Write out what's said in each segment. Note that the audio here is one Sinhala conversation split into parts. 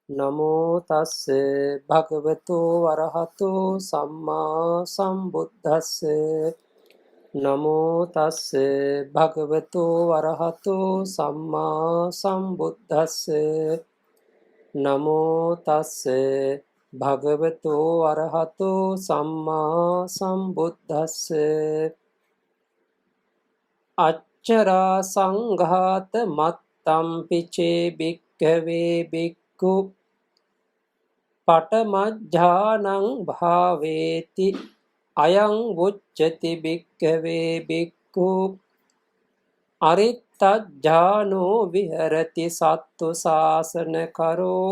නමෝ තස්ස භගවතු වරහතු සම්මා සම්බුද්දස්ස නමෝ තස්ස භගවතු වරහතු සම්මා සම්බුද්දස්ස නමෝ තස්ස භගවතු වරහතු සම්මා සම්බුද්දස්ස අච්චරා සංඝාත මත්තම් පිචේ භික්ඛවේ භික්ඛු පඨමඥානං භාවේති අයං උච්චති භික්ඛවේ භික්ඛු අරිත්තඥානෝ විහෙරති සත්තු ශාසනකරෝ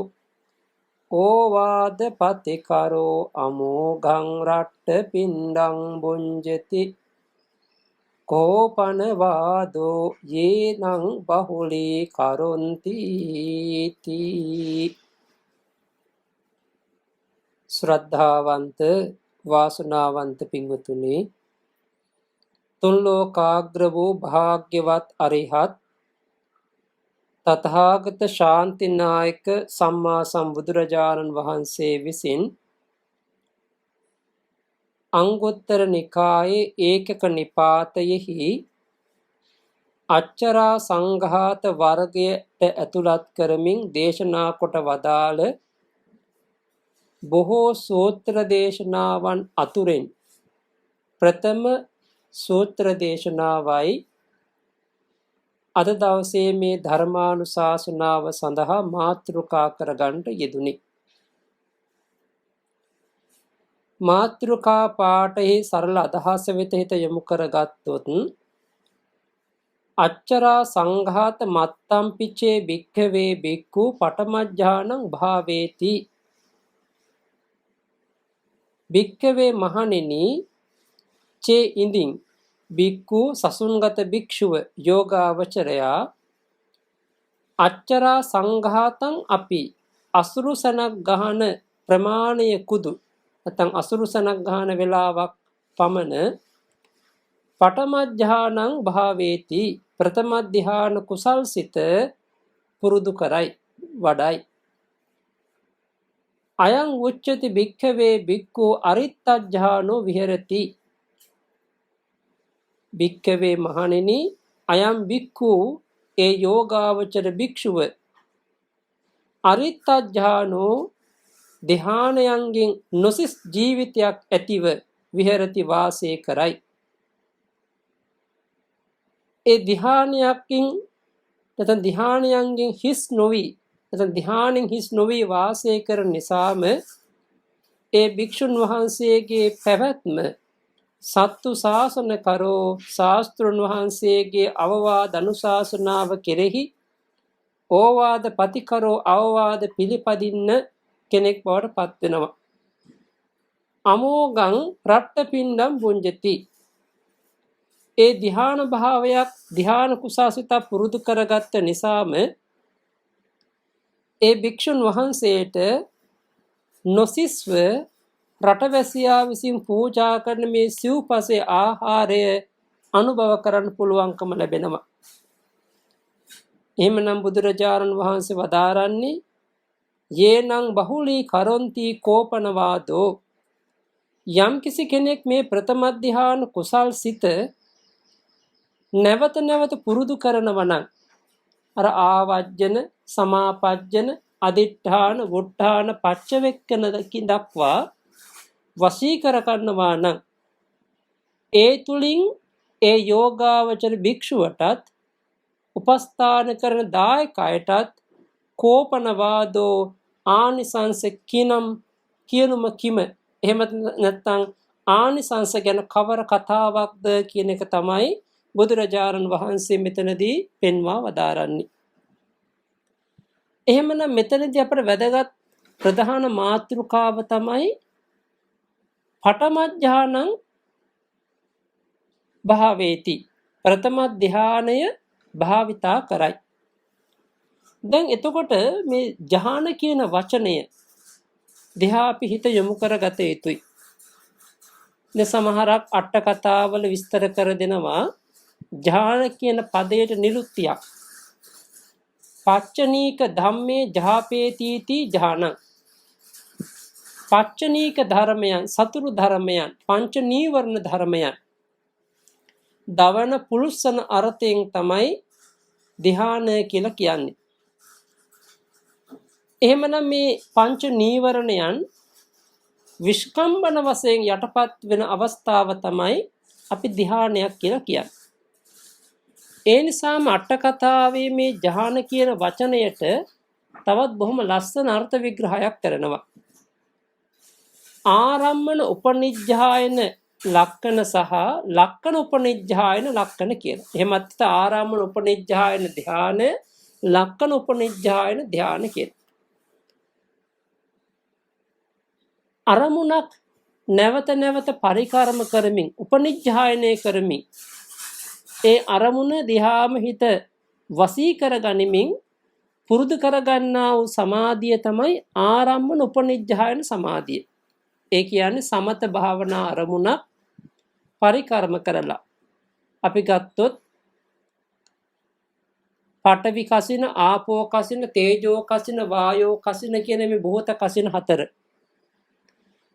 ඕවාද පතිකරෝ අමෝඝං රට්ඨ පිණ්ඩං බුඤ්ජති කෝපන වාදෝ යේනං බහුලී කරොන්ති තී. ශ්‍රද්ධාවන්ත වාසනාවන්ත පින්වතුනි, තුන් ලෝකාග්‍ර වූ භාග්‍යවත් අරිහත් තථාගත ශාන්තිනායක සම්මා සම්බුදුරජාණන් වහන්සේ විසින් අංගුත්තර නිකායේ ඒකක නිපාතයෙහි අච්චරා සංඝාත වර්ගයට ඇතුළත් කරමින් දේශනා කොට වදාළ බොහෝ සූත්‍ර දේශනාවන් අතුරෙන් ප්‍රථම සූත්‍ර දේශනාවයි අද දවසේ මේ ධර්මානුශාසනාව සඳහා මාතෘකා කරගන්නට යෙදුනි. මාතෘකා පාඨයේ සරල අදහස වෙත හිත යොමු කරගත්තොත් අච්චරා සංඝාත මත්තම් පිචේ භික්ඛවේ භික්ඛු පඨමඥානං භාවේති. භික්ඛවේ මහණෙනි, චේ ඉඳින් භික්ඛු සසුන්ගත භික්ෂුව යෝගාවචරයා අච්චරා සංඝාතං අපි අසුරුසනක් ගහන ප්‍රමාණය කුදු නැත්නම් අසුරුසනක් ගහන වෙලාවක් පමණ පඨමඥානං භාවේති ප්‍රථම ධ්‍යාන කුසල්සිත පුරුදු කරයි වඩයි. අයං උච්චති භික්ඛවේ භික්ඛු අරිත්තඥානෝ විහෙරති. භික්ඛවේ මහණෙනි, අයම් භික්ඛු ඒ යෝගාවචර භික්ෂුව අරිත්තඥානෝ ධ්‍යානයන්ගෙන් නොසිස් ජීවිතයක් ඇතිව විහෙරති වාසය කරයි. ඒ ධ්‍යානයකින් නැත්නම් ධ්‍යානයන්ගෙන් හිස් නොවි නැත්නම් ධ්‍යානෙන් හිස් නොවි වාසය කරන නිසාම ඒ භික්ෂුන් වහන්සේගේ පැවැත්ම සත්තු ශාසන කරෝ ශාස්ත්‍රුන් වහන්සේගේ අවවාද අනුශාසනාව කෙරෙහි ඕවාද පතිකරෝ අවවාද පිළිපදින්න කෙනෙක් බවට පත් වෙනවා. අමෝඝං රට්ඨ පිණ්ඩං බුඤ්ජති. ඒ ධ්‍යාන භාවයක් ධ්‍යාන කුසාසිත පුරුදු කරගත්ත නිසාම ඒ භික්ෂුන් වහන්සේට නොසිස්ව රටවැසියා විසින් පූජා කරන මේ සිව්පසේ ආහාරය අනුභව කරන්න පුළුවන්කම ලැබෙනවා. එහෙමනම් බුදුරජාණන් වහන්සේ වදාරන්නේ යේනං බහුලී කරොන්ති කෝපනවාදෝ. යම් කිසි කෙනෙක් මේ ප්‍රථම ධ්‍යාන කුසල් සිත නැවත නැවත පුරුදු කරනවා නම් අර ආවජ්ජන සමාපජ්ජන අදිඨාන වුට්ඨාන පච්චවෙක්කන දක්වා වශී කර ගන්නවා නම් ඒ තුලින් ඒ යෝගාවචර භික්ෂුවටත් උපස්ථාන කරන දායකයටත් කෝපනවාදෝ ආනිසංස කියනුම කිම. එහෙම නැත්නම් ආනිසංස ගැන කවර කතාවක්ද කියන එක තමයි බුදුරජාණන් වහන්සේ මෙතනදී පෙන්වා වදාරන්නේ. එහෙමනම් මෙතනදී අපට වැදගත් ප්‍රධාන මාතෘකාව තමයි පඨමඥානං භාවේති. ප්‍රථම ධ්‍යානය භාවිතා කරයි. දැන් එතකොට මේ ඥාන කියන වචනය දිහා අපි හිත යොමු කරගත යුතුයි. දැන් සමහරක් අට කතාවල විස්තර කර දෙනවා ඥාන කියන පදයට නිරුක්තියක්. පච්චනීක ධම්මේ ජහපේතිති ඥානං. පච්චනීක ධර්මයන්, සතුරු ධර්මයන්, පංච නීවරණ ධර්මයන් දවන පුලුස්සන අර්ථයෙන් තමයි ධ්‍යානය කියලා කියන්නේ. එහෙමනම් මේ පංච නීවරණයන් විස්කම්බන වශයෙන් යටපත් වෙන අවස්ථාව තමයි අපි ධ්‍යානයක් කියලා කියන්නේ. ඒ නිසාම අට කතාවේ මේ ධ්‍යාන කියන වචනයට තවත් බොහොම ලස්සන අර්ථ විග්‍රහයක් කරනවා. ආරම්මන උපනිජ්ජායන ලක්කන සහ ලක්කන උපනිජ්ජායන ලක්කන කියලා. එහෙමත් ආරම්මන උපනිජ්ජායන ධ්‍යාන, ලක්කන උපනිජ්ජායන ධ්‍යාන කියලා. අරමුණක් නැවත නැවත පරිකරම කරමින් උපනිජ්ජායනය කරමින් ඒ අරමුණ දිහාම හිත වසී කර ගනිමින් පුරුදු කරගන්නා වූ සමාධිය තමයි ආරම්මන උපනිජ්ජායන සමාධිය. ඒ කියන්නේ සමත භාවනා අරමුණක් පරිකරම කරලා අපි ගත්තොත් පඨවි කසින, ආපෝ කසින, තේජෝ කසින, වායෝ කසින කියන මේ භූත කසින හතර,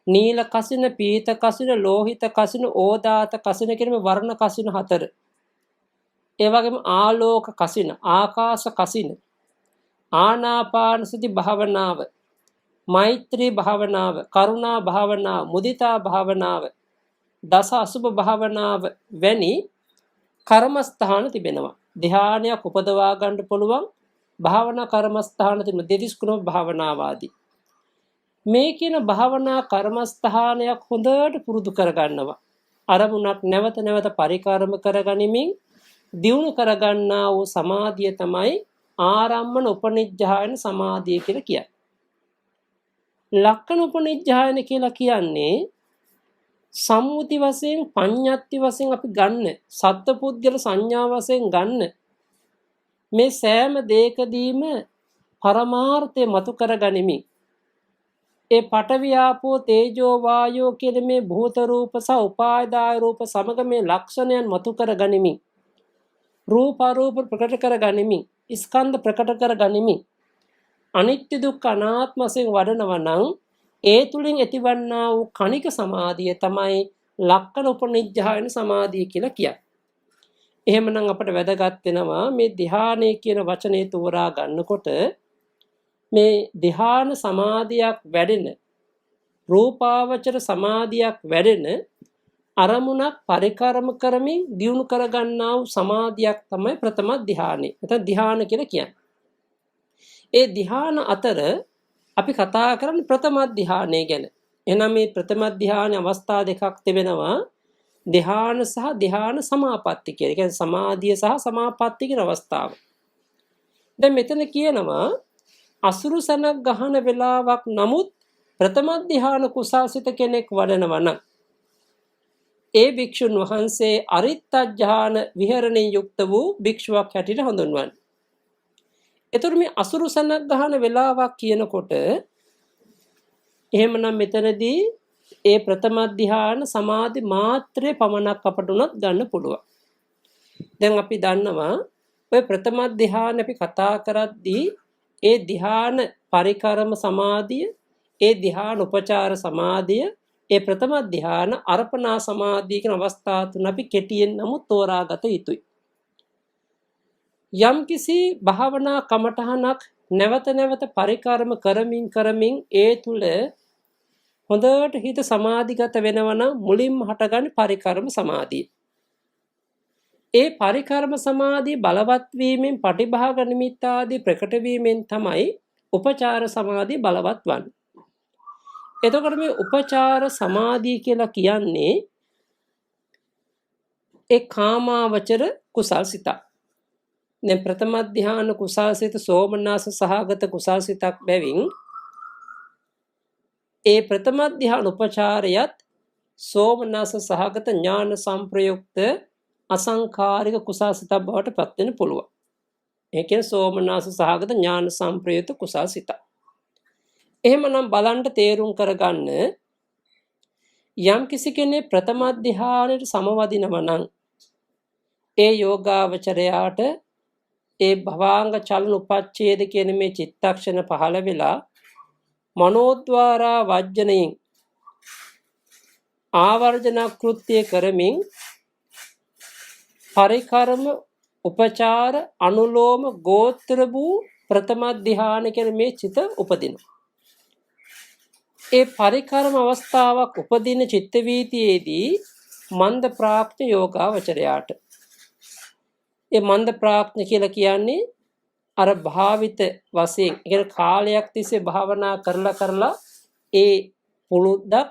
නීල කසින, පීත කසින, ලෝහිත කසින, ඕදාත කසින කියන මේ වර්ණ කසින හතර, ඒ වගේම ආලෝක කසින, ආකාශ කසින, ආනාපාන සති භාවනාව, මෛත්‍රී භාවනාව, කරුණා භාවනාව, මුදිතා භාවනාව, දස අසුභ භාවනාව වැනි කර්මස්ථාන තිබෙනවා. ධ්‍යානයක් උපදවා ගන්න පුළුවන් භාවනා කර්මස්ථාන තිබෙන දෙතිස් කුණ භාවනාව ආදී. මේ කියන භාවනා කර්මස්ථානයක් හොඳට පුරුදු කරගන්නවා. අරමුණක් නැවත නැවත පරිකරම කරගනිමින් දියුණු කරගන්නා වූ සමාධිය තමයි ආරම්මන උපනිජ්ජායන සමාධිය කියලා කියන්නේ. ලක්කන උපනිජ්ජායන කියලා කියන්නේ සම්මුති වශයෙන්, පඤ්ඤාති වශයෙන් අපි ගන්න, සත්පුද්ගල සංඥා වශයෙන් ගන්න මේ සෑම දෙයකදීම පරමාර්ථය මතු කරගනිමින් ඒ පඨවි ආපෝ තේජෝ වායෝ කියන මේ භූත රූප සහ උපාදාය රූප සමග මේ ලක්ෂණයන් මතු කරගනිමින් රූප අරූප ප්‍රකට කරගනිමින් ස්කන්ධ ප්‍රකට කරගනිමින් අනිත්‍ය දුක්ඛ අනාත්ම වශයෙන් වඩනවා නම් ඒ තුලින් ඇතිවන්නා වූ කණික සමාධිය තමයි ලක්කන උපනිජ්ජායන සමාධිය කියලා කියන්නේ. එහෙමනම් අපට වැදගත් වෙනවා මේ ධ්‍යානය කියන වචනේ තෝරා ගන්නකොට මේ ධ්‍යාන සමාධියක් වැඩෙන, රූපාවචර සමාධියක් වැඩෙන අරමුණක් පරිකරම කරමින් දියුණු කරගන්නා වූ සමාධියක් තමයි ප්‍රථම ධ්‍යානෙ. නැත්නම් ධ්‍යාන කියලා කියන්නේ. ඒ ධ්‍යාන අතර අපි කතා කරන්නේ ප්‍රථම ධ්‍යානය ගැන. එහෙනම් මේ ප්‍රථම ධ්‍යාන අවස්ථා දෙකක් තිබෙනවා. ධ්‍යාන සහ ධ්‍යාන සමාපatti කියලා. ඒ කියන්නේ සමාධිය සහ සමාපatti කියන අවස්ථාව. දැන් මෙතන කියනවා අසුරු සනක් ගහන වෙලාවක් නමුත් ප්‍රථම ධ්‍යාන කුසල්සිත කෙනෙක් වඩනවා නම් ඒ භික්ෂුන් වහන්සේ අරිත්තඥාන විහරණයෙන් යුක්ත වූ භික්ෂුවක් හැටියට හඳුන්වන්නේ. එතකොට මේ අසුරු සනක් ගහන වෙලාවක් කියනකොට එහෙමනම් මෙතනදී ඒ ප්‍රථම ධ්‍යාන සමාධි මාත්‍රේ පමණක් අපට උනත් ගන්න පුළුවන්. දැන් අපි දන්නවා ඔය ප්‍රථම ධ්‍යාන අපි කතා කරද්දී ඒ ධ්‍යාන පරිකරම සමාධිය, ඒ ධ්‍යාන උපචාර සමාධිය, ඒ ප්‍රථම ධ්‍යාන අර්පණා සමාධිය කියන අවස්ථා තුන අපි කෙටියෙන් නමුත් තෝරාගත යුතුයි. යම්කිසි භාවනා කමඨහනක් නැවත නැවත පරිකරම කරමින් ඒ තුල හොඳට හිත සමාධිගත වෙනවා නම් මුලින්ම හටගන්නේ පරිකරම සමාධිය. ඒ පරිකරම සමාධිය බලවත් වීමෙන් පටිභාග නිමිත්ත ආදී ප්‍රකට වීමෙන් තමයි උපචාර සමාධිය බලවත් වන්නේ. එතකොට මේ උපචාර සමාධිය කියලා කියන්නේ ඒ කාමාවචර කුසල්සිත. දැන් ප්‍රථම ධ්‍යාන කුසල්සිත සෝමනස්ස සහගත කුසල්සිතක් බැවින් ඒ ප්‍රථම ධ්‍යාන උපචාරයත් සෝමනස්ස සහගත ඥාන සංප්‍රයුක්ත අසංකාරික කුසල්සිතක් බවට පත් වෙන්න පුළුවන්. ඒ කියන්නේ සෝමනස්ස සහගත ඥාන සංප්‍රයුක්ත කුසල්සිත. එහෙමනම් බලන්න තේරුම් කරගන්න යම් කිසි කෙනෙක් ප්‍රථම ධ්‍යානයට සමවදිනවා නම් ඒ යෝගාවචරයාට ඒ භවාංග චලන උපච්ඡේද කියන මේ චිත්තක්ෂණ පහළ වෙලා මනෝද්වාරා වජ්ජනයෙන් ආවර්ජන කෘත්‍ය කරමින් පරිකර්ම උපචාර අනුලෝම ගෝත්‍ර වූ ප්‍රථම ධ්‍යාන කියන මේ චිත උපදිනවා. ඒ පරිකර්ම අවස්ථාවක් උපදින චිත්ත වීතියේදී මන්ද ප්‍රාඥ යෝගාවචරයාට ඒ මන්ද ප්‍රාඥ කියලා කියන්නේ අර භාවිත වශයෙන් ඒ කාලයක් තිස්සේ භාවනා කරලා ඒ පුරුද්දක්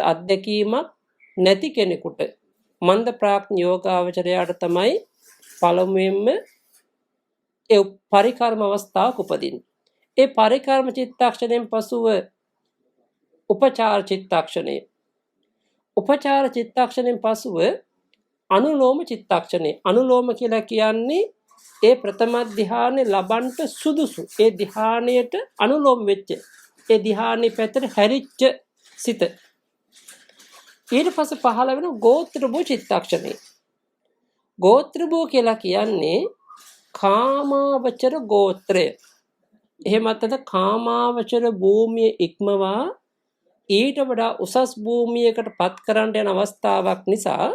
අත්දැකීමක් නැති කෙනෙකුට මන්ද ප්‍රාඥ යෝගාවචරයාට තමයි පළමුවෙන්ම ඒ පරිකර්ම අවස්ථාවක් උපදින්නේ. ඒ පරිකර්ම චිත්තක්ෂණයෙන් පසුව උපචාර චිත්තක්ෂණය. උපචාර චිත්තක්ෂණයෙන් පසුව අනුලෝම චිත්තක්ෂණය. අනුලෝම කියලා කියන්නේ ඒ ප්‍රථම ධ්‍යානෙ ලබන්ට සුදුසු. ඒ ධ්‍යානයට අනුලෝම වෙච්ච. ඒ ධ්‍යානෙ පැත්තට හැරිච්ච සිත. ඊට පස්සේ පහළ වෙන ගෝත්‍ර භූ චිත්තක්ෂණය. ගෝත්‍ර භූ කියලා කියන්නේ කාමාවචර ගෝත්‍රය. එහෙමත් නැත්නම් කාමාවචර භූමිය ඉක්මවා ඊට වඩා උසස් භූමියකට පත් කරන්න යන අවස්ථාවක් නිසා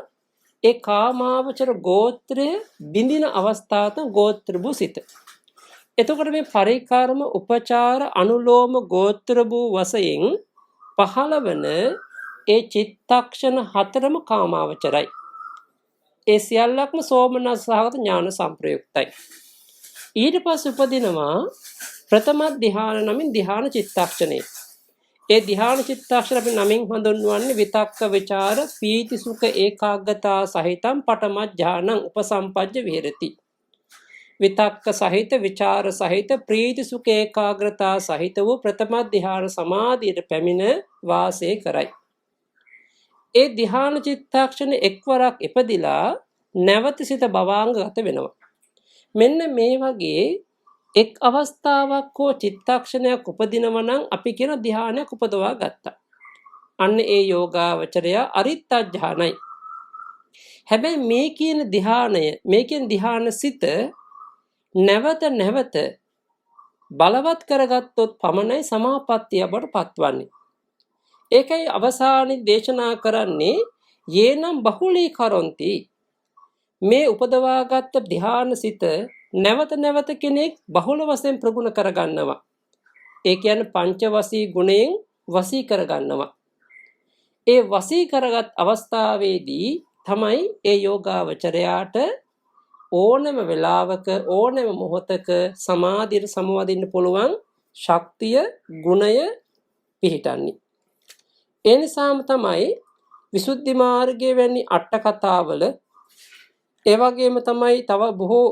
ඒ කාමාවචර ගෝත්‍රය බිඳින අවස්ථාවත ගෝත්‍ර භූ සිත. එතකොට මේ පරිකර්ම උපචාර අනුලෝම ගෝත්‍ර භූ වශයෙන් පහළවන ඒ චිත්තක්ෂණ හතරම කාමාවචරයි. ඒ සියල්ලක්ම සෝමනස් සහගත ඥාන සංප්‍රයුක්තයි. ඊට පස්සේ උපදිනවා ප්‍රථම ධ්‍යාන නමින් ධ්‍යාන චිත්තක්ෂණේ. ඒ ධ්‍යාන චිත්තක්ෂණ අපි නමින් හඳුන්වන්නේ විතක්ක ਵਿਚාර පීති සුඛ ඒකාග්‍රතා සහිතම් පඨම ධ්‍යානං උපසම්පජ්ජ විහෙරති. විතක්ක සහිත විචාර සහිත ප්‍රීති සුඛ ඒකාග්‍රතා සහිත වූ ප්‍රථම ධ්‍යාන සමාධියට පැමිණ වාසය කරයි. ඒ ධ්‍යාන චිත්තක්ෂණ එක්වරක් ඉපදිලා නැවත සිත භවාංගගත වෙනවා. මෙන්න මේ වගේ එක් අවස්ථාවක් හෝ චිත්තක්ෂණයක් උපදිනවා නම් අපි කියන ධ්‍යානයක් උපදවා ගත්තා. අන්න ඒ යෝගාවචරය අරිත්ත ධ්‍යානයි. හැබැයි මේ කියන ධ්‍යානය, මේ කියන ධ්‍යාන සිත නැවත නැවත බලවත් කරගත්තොත් පමණයි සමාපත්තිය බවට පත්වන්නේ. ඒකයි අවසානයේ දේශනා කරන්නේ යේනම් බහුලී කරොන්ති. මේ උපදවාගත් ධ්‍යාන සිත නැවත නැවත කෙනෙක් බහුල වශයෙන් ප්‍රගුණ කරගන්නවා. ඒ කියන්නේ පංච වසී ගුණයෙන් වසී කරගන්නවා. ඒ වසී කරගත් අවස්ථාවේදී තමයි ඒ යෝගාවචරයාට ඕනෑම වෙලාවක ඕනෑම මොහොතක සමාධියට සමවදින්න පුළුවන් ශක්තිය ගුණය පිහිටන්නේ. ඒ නිසාම තමයි විසුද්ධි මාර්ගයේ වැනි අට කතාවල ඒ වගේම තමයි තව බොහෝ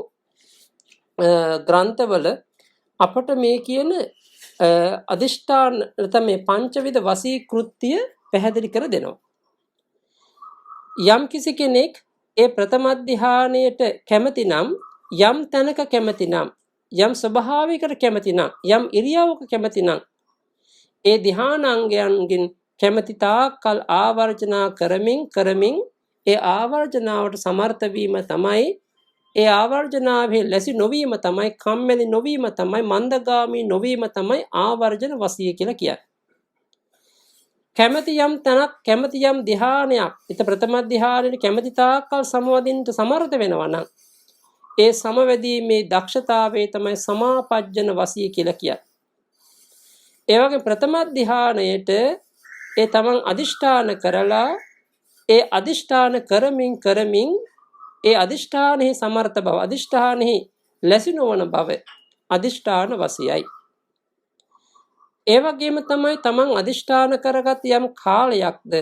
ග්‍රන්ථවල අපට මේ කියන අදිෂ්ඨාන තමයි පංචවිධ වසී කෘත්‍ය පැහැදිලි කර දෙනවා. යම් කිසි කෙනෙක් ඒ ප්‍රථම ධ්‍යානයට කැමති නම්, යම් තැනක කැමති නම්, යම් ස්වභාවයකට කැමති නම්, යම් ඉරියව්වක කැමති නම් ඒ ධ්‍යානාංගයන්ගෙන් කැමති තාක්කල් ආවර්ජනා කරමින් ඒ ආවර්ජනාවට සමර්ථ වීම තමයි, ඒ ආවර්ජනාවේ ලැසි නොවීම තමයි, කම්මැලි නොවීම තමයි, මන්දගාමී නොවීම තමයි ආවර්ජන වසිය කියලා කියන්නේ. කැමති යම් තැනක්, කැමති යම් ධ්‍යානයක්, ඊට ප්‍රථම ධ්‍යානෙට කැමති තාක්කල් සමවදින්න සමර්ථ වෙනවා නම් ඒ සමවැදීමේ දක්ෂතාවය තමයි සමාපජ්ජන වසිය කියලා කියන්නේ. ඒ වගේ ප්‍රථම ධ්‍යානයේට ඒ තමන් අදිෂ්ඨාන කරලා ඒ අදිෂ්ඨාන කරමින් ඒ අදිෂ්ඨානෙහි සමර්ථ බව, අදිෂ්ඨානෙහි ලැසි නොවන බව අදිෂ්ඨාන වශයයි. ඒ වගේම තමයි තමන් අදිෂ්ඨාන කරගත් යම් කාලයක්ද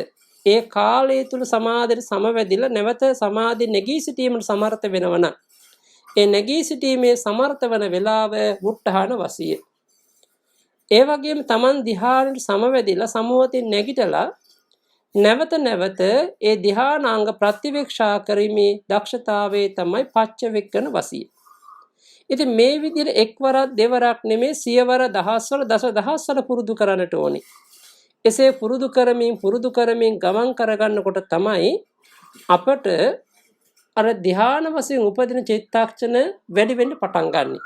ඒ කාලය තුල සමාධියට සමවැදිලා නැවත සමාධි නැගී සිටීමට සමර්ථ වෙනවන ඒ නැගී සිටීමේ සමර්ථ වන වේලාව වුට්ටහන වශය. ඒ වගේම තමන් ධ්‍යානයට සමවැදිලා සමෝහයෙන් නැගිටලා නැවත නැවත ඒ ධ්‍යානාංග ප්‍රතිවේක්ෂා කිරීමේ දක්ෂතාවයේ තමයි පච්චවෙක්කන වසිය. ඉතින් මේ විදිහට එක්වරක් දෙවරක් නෙමේ සියවර දහස්වල දසදහස්වල පුරුදු කරන්නට ඕනේ. එසේ පුරුදු කරමින් ගමන් කරගන්නකොට තමයි අපට අර ධ්‍යාන වශයෙන් උපදින චිත්තක්ෂණ වැඩි වෙන්න පටන් ගන්නෙ.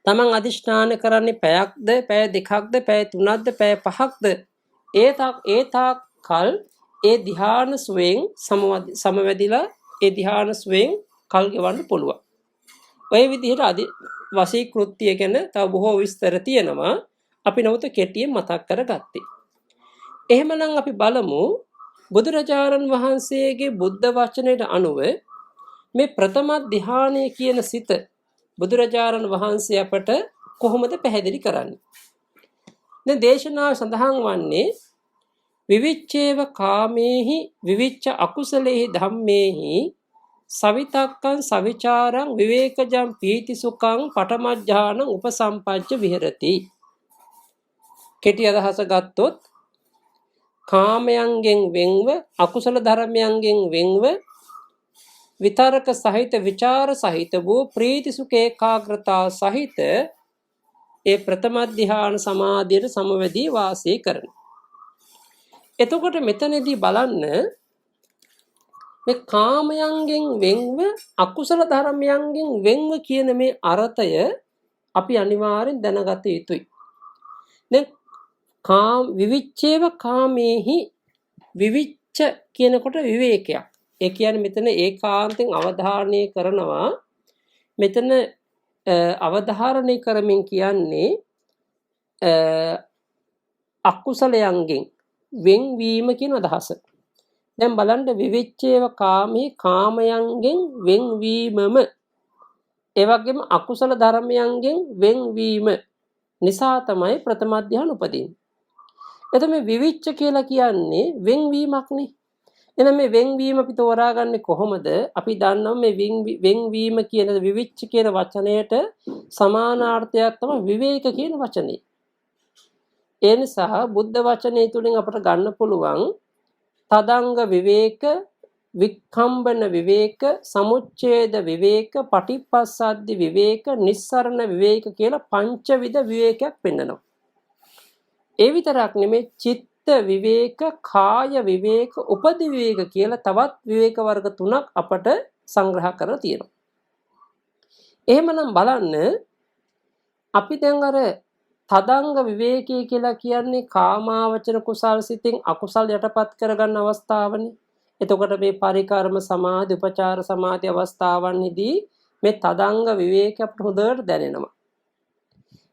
තමන් අදිෂ්ඨාන කරන්නේ පැයක්ද, පැය දෙකක්ද, පැය තුනක්ද, පැය පහක්ද? ඒ තාක් කල් ඒ ධ්‍යාන සුවයෙන් සමවැදිලා ඒ ධ්‍යාන සුවයෙන් කල් ගෙවන්න පුළුවන්. ඔය විදිහට වශී කෘත්‍ය ගැන තව බොහෝ විස්තර තියෙනවා. අපි නමුත් කෙටියෙන් මතක් කරගත්තේ. එහෙමනම් අපි බලමු බුදුරජාණන් වහන්සේගේ බුද්ධ වචනයට අනුව මේ ප්‍රථම ධ්‍යානය කියන සිත බුදුරජාණන් වහන්සේ අපට කොහොමද පැහැදිලි කරන්නේ? දැන් දේශනාව සඳහන් වන්නේ විවිච්ඡේව කාමේහි විවිච්ඡ අකුසලේහි ධම්මේහි සවිතක්කං සවිචාරං විවේකජං පීතිසුඛං පඨමඥානං උපසම්පජ්ජ විහෙරති. කෙටි අදහස ගත්තොත් කාමයන්ගෙන් වෙන්ව අකුසල ධර්මයන්ගෙන් වෙන්ව විතරක සහිත විචාර සහිත වූ ප්‍රීති සුඛ ඒකාග්‍රතාව සහිත ඒ ප්‍රථම ධ්‍යාන සමාධියට සමවැදී වාසය කරන. එතකොට මෙතනදී බලන්න මේ කාමයන්ගෙන් වෙන්ව අකුසල ධර්මයන්ගෙන් වෙන්ව කියන මේ අර්ථය අපි අනිවාර්යෙන් දැනගත යුතුයි. දැන් විවිච්ඡේව කාමේහි විවිච්ඡ කියනකොට විවේකයක්. ඒ කියන්නේ මෙතන ඒකාන්තයෙන් අවධාරණය කරනවා. මෙතන අවධාරණය කරමින් කියන්නේ අකුසලයන්ගෙන් වෙන්වීම කියන අදහස. දැන් බලන්න විවිච්ඡේව කාමී කාමයන්ගෙන් වෙන්වීමම ඒ වගේම අකුසල ධර්මයන්ගෙන් වෙන්වීම නිසා තමයි ප්‍රථම ධ්‍යාන උපදින්නේ. එතකොට මේ විවිච්ඡ කියලා කියන්නේ වෙන්වීමක්නේ. එහෙනම් මේ වෙන්වීම අපි තෝරාගන්නේ කොහොමද? අපි දන්නවා මේ වෙන්වීම කියන විවිච්ඡ කියන වචනයට සමානාර්ථයක් තමයි විවේක කියන වචනේ. ඒ නිසා බුද්ධ වචනේ තුලින් අපට ගන්න පුළුවන් තදංග විවේක, වික්ඛම්බන විවේක, සමුච්ඡේද විවේක, පටිපස්සද්ධි විවේක, නිස්සරණ විවේක කියලා පංචවිධ විවේකයක් පෙන්වනවා. ඒ විතරක් නෙමෙයි චිත්ත විවේක, කාය විවේක, උපදි විවේක කියලා තවත් විවේක වර්ග තුනක් අපට සංග්‍රහ කරලා තියෙනවා. එහෙමනම් බලන්න අපි දැන් අර තදංග විවේකී කියලා කියන්නේ කාමාවචර කුසල් සිතින් අකුසල් යටපත් කරගන්න අවස්ථාවනේ. එතකොට මේ පරිකර්ම සමාධි, උපචාර සමාධි අවස්ථාවන්හිදී මේ තදංග විවේක අපට හොඳට දැනෙනවා.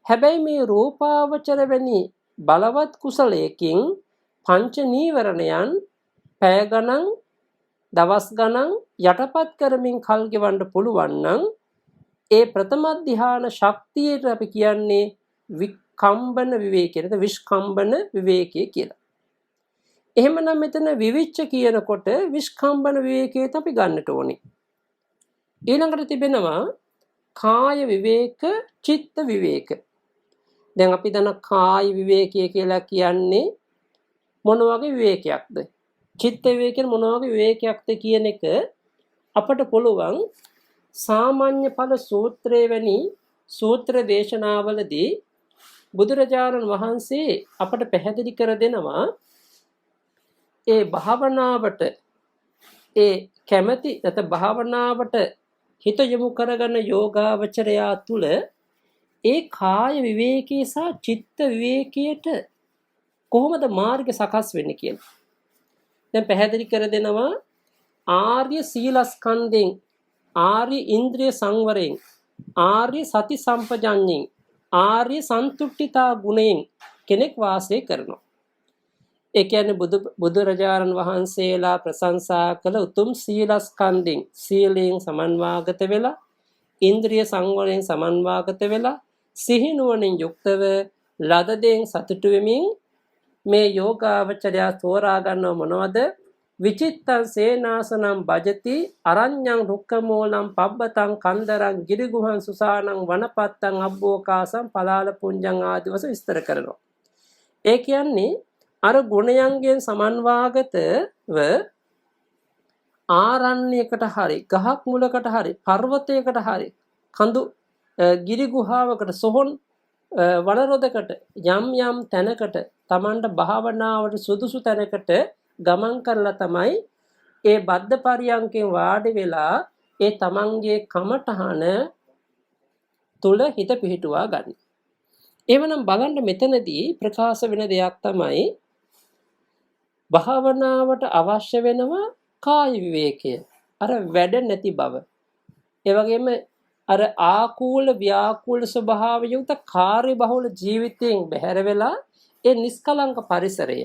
හැබැයි මේ රූපාවචර වෙනි බලවත් කුසලයකින් පංච නීවරණයන් පැය ගණන්, දවස් ගණන් යටපත් කරමින් කල් ගෙවන්න පුළුවන් නම් ඒ ප්‍රථම ධ්‍යාන ශක්තියට අපි කියන්නේ වික්ඛම්බන විවේකයට, විස්කම්බන විවේකය කියලා. එහෙමනම් මෙතන විවිච්ඡ කියනකොට විස්කම්බන විවේකයට අපි ගන්නට ඕනේ. ඊළඟට තිබෙනවා කාය විවේක, චිත්ත විවේක. දැන් අපි දන්න කාය විවේකය කියලා කියන්නේ මොන වගේ විවේකයක්ද? චිත්ත විවේකෙන් මොන වගේ විවේකයක්ද කියන එක අපට පුළුවන් සාමාන්‍ය ඵල සූත්‍රයේ වැනි සූත්‍ර දේශනාවලදී බුදුරජාණන් වහන්සේ අපට පැහැදිලි කර දෙනවා. ඒ භාවනාවට ඒ කැමැති නැත භාවනාවට හිත යොමු කරගන්න යෝගාවචරයා තුල ඒ කාය විවේකී සහ චිත්ත විවේකයට කොහොමද මාර්ග සකස් වෙන්නේ කියලා. දැන් පැහැදිලි කර දෙනවා ආර්ය සීලස්කන්ධෙන්, ආර්ය ඉන්ද්‍රිය සංවරයෙන්, ආර්ය සති සම්පජඤ්ඤයෙන්, ආර්ය සන්තුට්ඨිතා ගුණයෙන් කෙනෙක් වාසය කරනවා. ඒ කියන්නේ බුදුරජාණන් වහන්සේලා ප්‍රශංසා කළ උතුම් සීලස්කන්ධෙන්, සීලයෙන් සමන්වාගත වෙලා, ඉන්ද්‍රිය සංවරයෙන් සමන්වාගත වෙලා, සිහි නුවණින් යුක්තව ලද දෙයින් සතුටු වෙමින් මේ යෝගාවචරය තෝරා ගන්නව මොනවද? විචිත්තං සේනාසනම් භජති අරඤ්ඤං රුක්කමූලං පබ්බතං කන්දරං ගිරිගුහං සුසානං වනපත්තං අබ්බෝකාසං පලාල පුඤ්ජං ආදී වශයෙන් විස්තර කරනවා. ඒ කියන්නේ අර ගුණයන්ගෙන් සමන්වාගතව ආරණ්‍යයකට හරි, ගහක් මුලකට හරි, පර්වතයකට හරි, කඳු ගිරි ගුහාවකට, සොහොන් වනරොදකට යම් යම් තැනකට Tamanට භාවනාවට සුදුසු තැනකට ගමන් කරලා තමයි ඒ බද්ධ පරියන්කෙන් වාඩි වෙලා ඒ තමන්ගේ කමඨහන තුල හිත පිහිටුවා ගන්න. එවනම් බලන්න මෙතනදී ප්‍රකාශ වෙන දෙයක් තමයි භාවනාවට අවශ්‍ය වෙනවා කාය විවේකය. අර වැඩ නැති බව. ඒ වගේම අර ආකූල ව්‍යාකූල ස්වභාවය යුක්ත කාර්යබහුල ජීවිතයෙන් බැහැර වෙලා ඒ නිස්කලංක පරිසරය.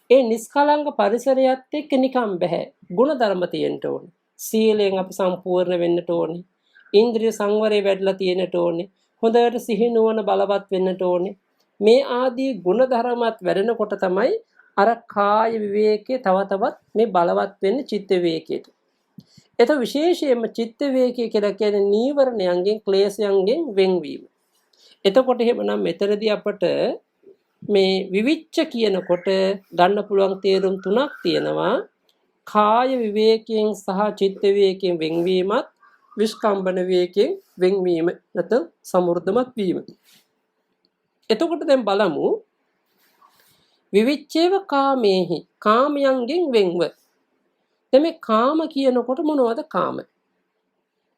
ඒ නිස්කලංක පරිසරයත් එක්ක නිකම් බෑ. ගුණධර්ම තියෙන්න ඕනේ. සීලයෙන් අපි සම්පූර්ණ වෙන්නට ඕනේ. ඉන්ද්‍රිය සංවරය වැඩිලා තියෙන්නට ඕනේ. හොඳට සිහි නුවණ බලවත් වෙන්නට ඕනේ. මේ ආදී ගුණධර්මات වැඩෙනකොට තමයි අර කාය විවේකයේ තව තවත් මේ බලවත් වෙන්නේ චිත්ත විවේකයට. ඒත විශේෂයෙන්ම චිත්ත විවේකය කියලා කියන්නේ නීවරණයන්ගෙන් ක්ලේශයන්ගෙන් වෙන්වීම. එතකොට එහෙමනම් මෙතනදී අපට මේ විවිච්ඡ කියනකොට ගන්න පුළුවන් තේරුම් තුනක් තියෙනවා. කාය විවේකයෙන් සහ චිත්ත විවේකයෙන් වෙන්වීමත් විස්කම්බන විවේකයෙන් වෙන්වීම නැත්නම් සමෘද්ධමත් වීම. එතකොට දැන් බලමු විවිච්ඡේව කාමේහි කාමයන්ගෙන් වෙන්ව. දැන් මේ කාම කියනකොට මොනවද කාම?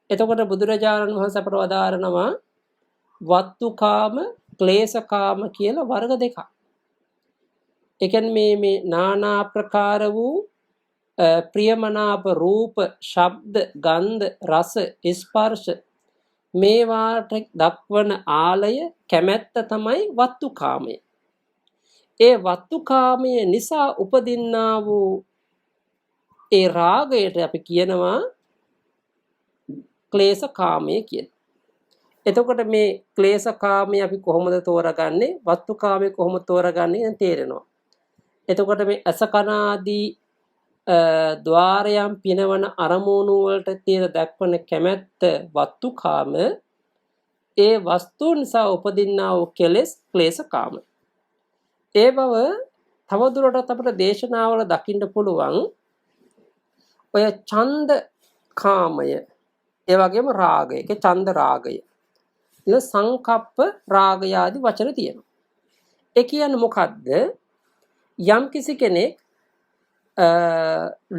එතකොට බුදුරජාණන් වහන්සේ අපට වදාරනවා වත්තුකාම ක්ලේශකාම කියලා වර්ග දෙකක්. ඒ කියන්නේ මේ নানা ආකාර වූ ප්‍රියමනාප රූප, ශබ්ද, ගන්ධ, රස, ස්පර්ශ මේවාට දක්වන ආලය කැමැත්ත තමයි වත්තුකාමය. ඒ වත්තුකාමය නිසා උපදින්නා වූ ඒ රාගයට අපි කියනවා ක්ලේශකාමය කියලා. එතකොට මේ ක්ලේශකාමය අපි කොහොමද තෝරගන්නේ? වත්තුකාමය කොහොමද තෝරගන්නේ දැන් තේරෙනවා. එතකොට මේ අසකනාදී ద్వාරයන් පිනවන අරමුණු වලට තියෙන දක්වන කැමැත්ත වත්තුකාම, ඒ වස්තු නිසා උපදින්නා වූ කෙලෙස් ක්ලේශකාම. ඒ බව තවදුරටත් අපිට දේශනාවල දකින්න පුළුවන්. ඔය ඡන්ද කාමය, ඒ වගේම රාගය, ඒක ඡන්ද රාගය. ඊළ සංකප්ප රාගය ආදී වචන තියෙනවා. ඒ කියන්නේ මොකද්ද? යම් කිසි කෙනෙක්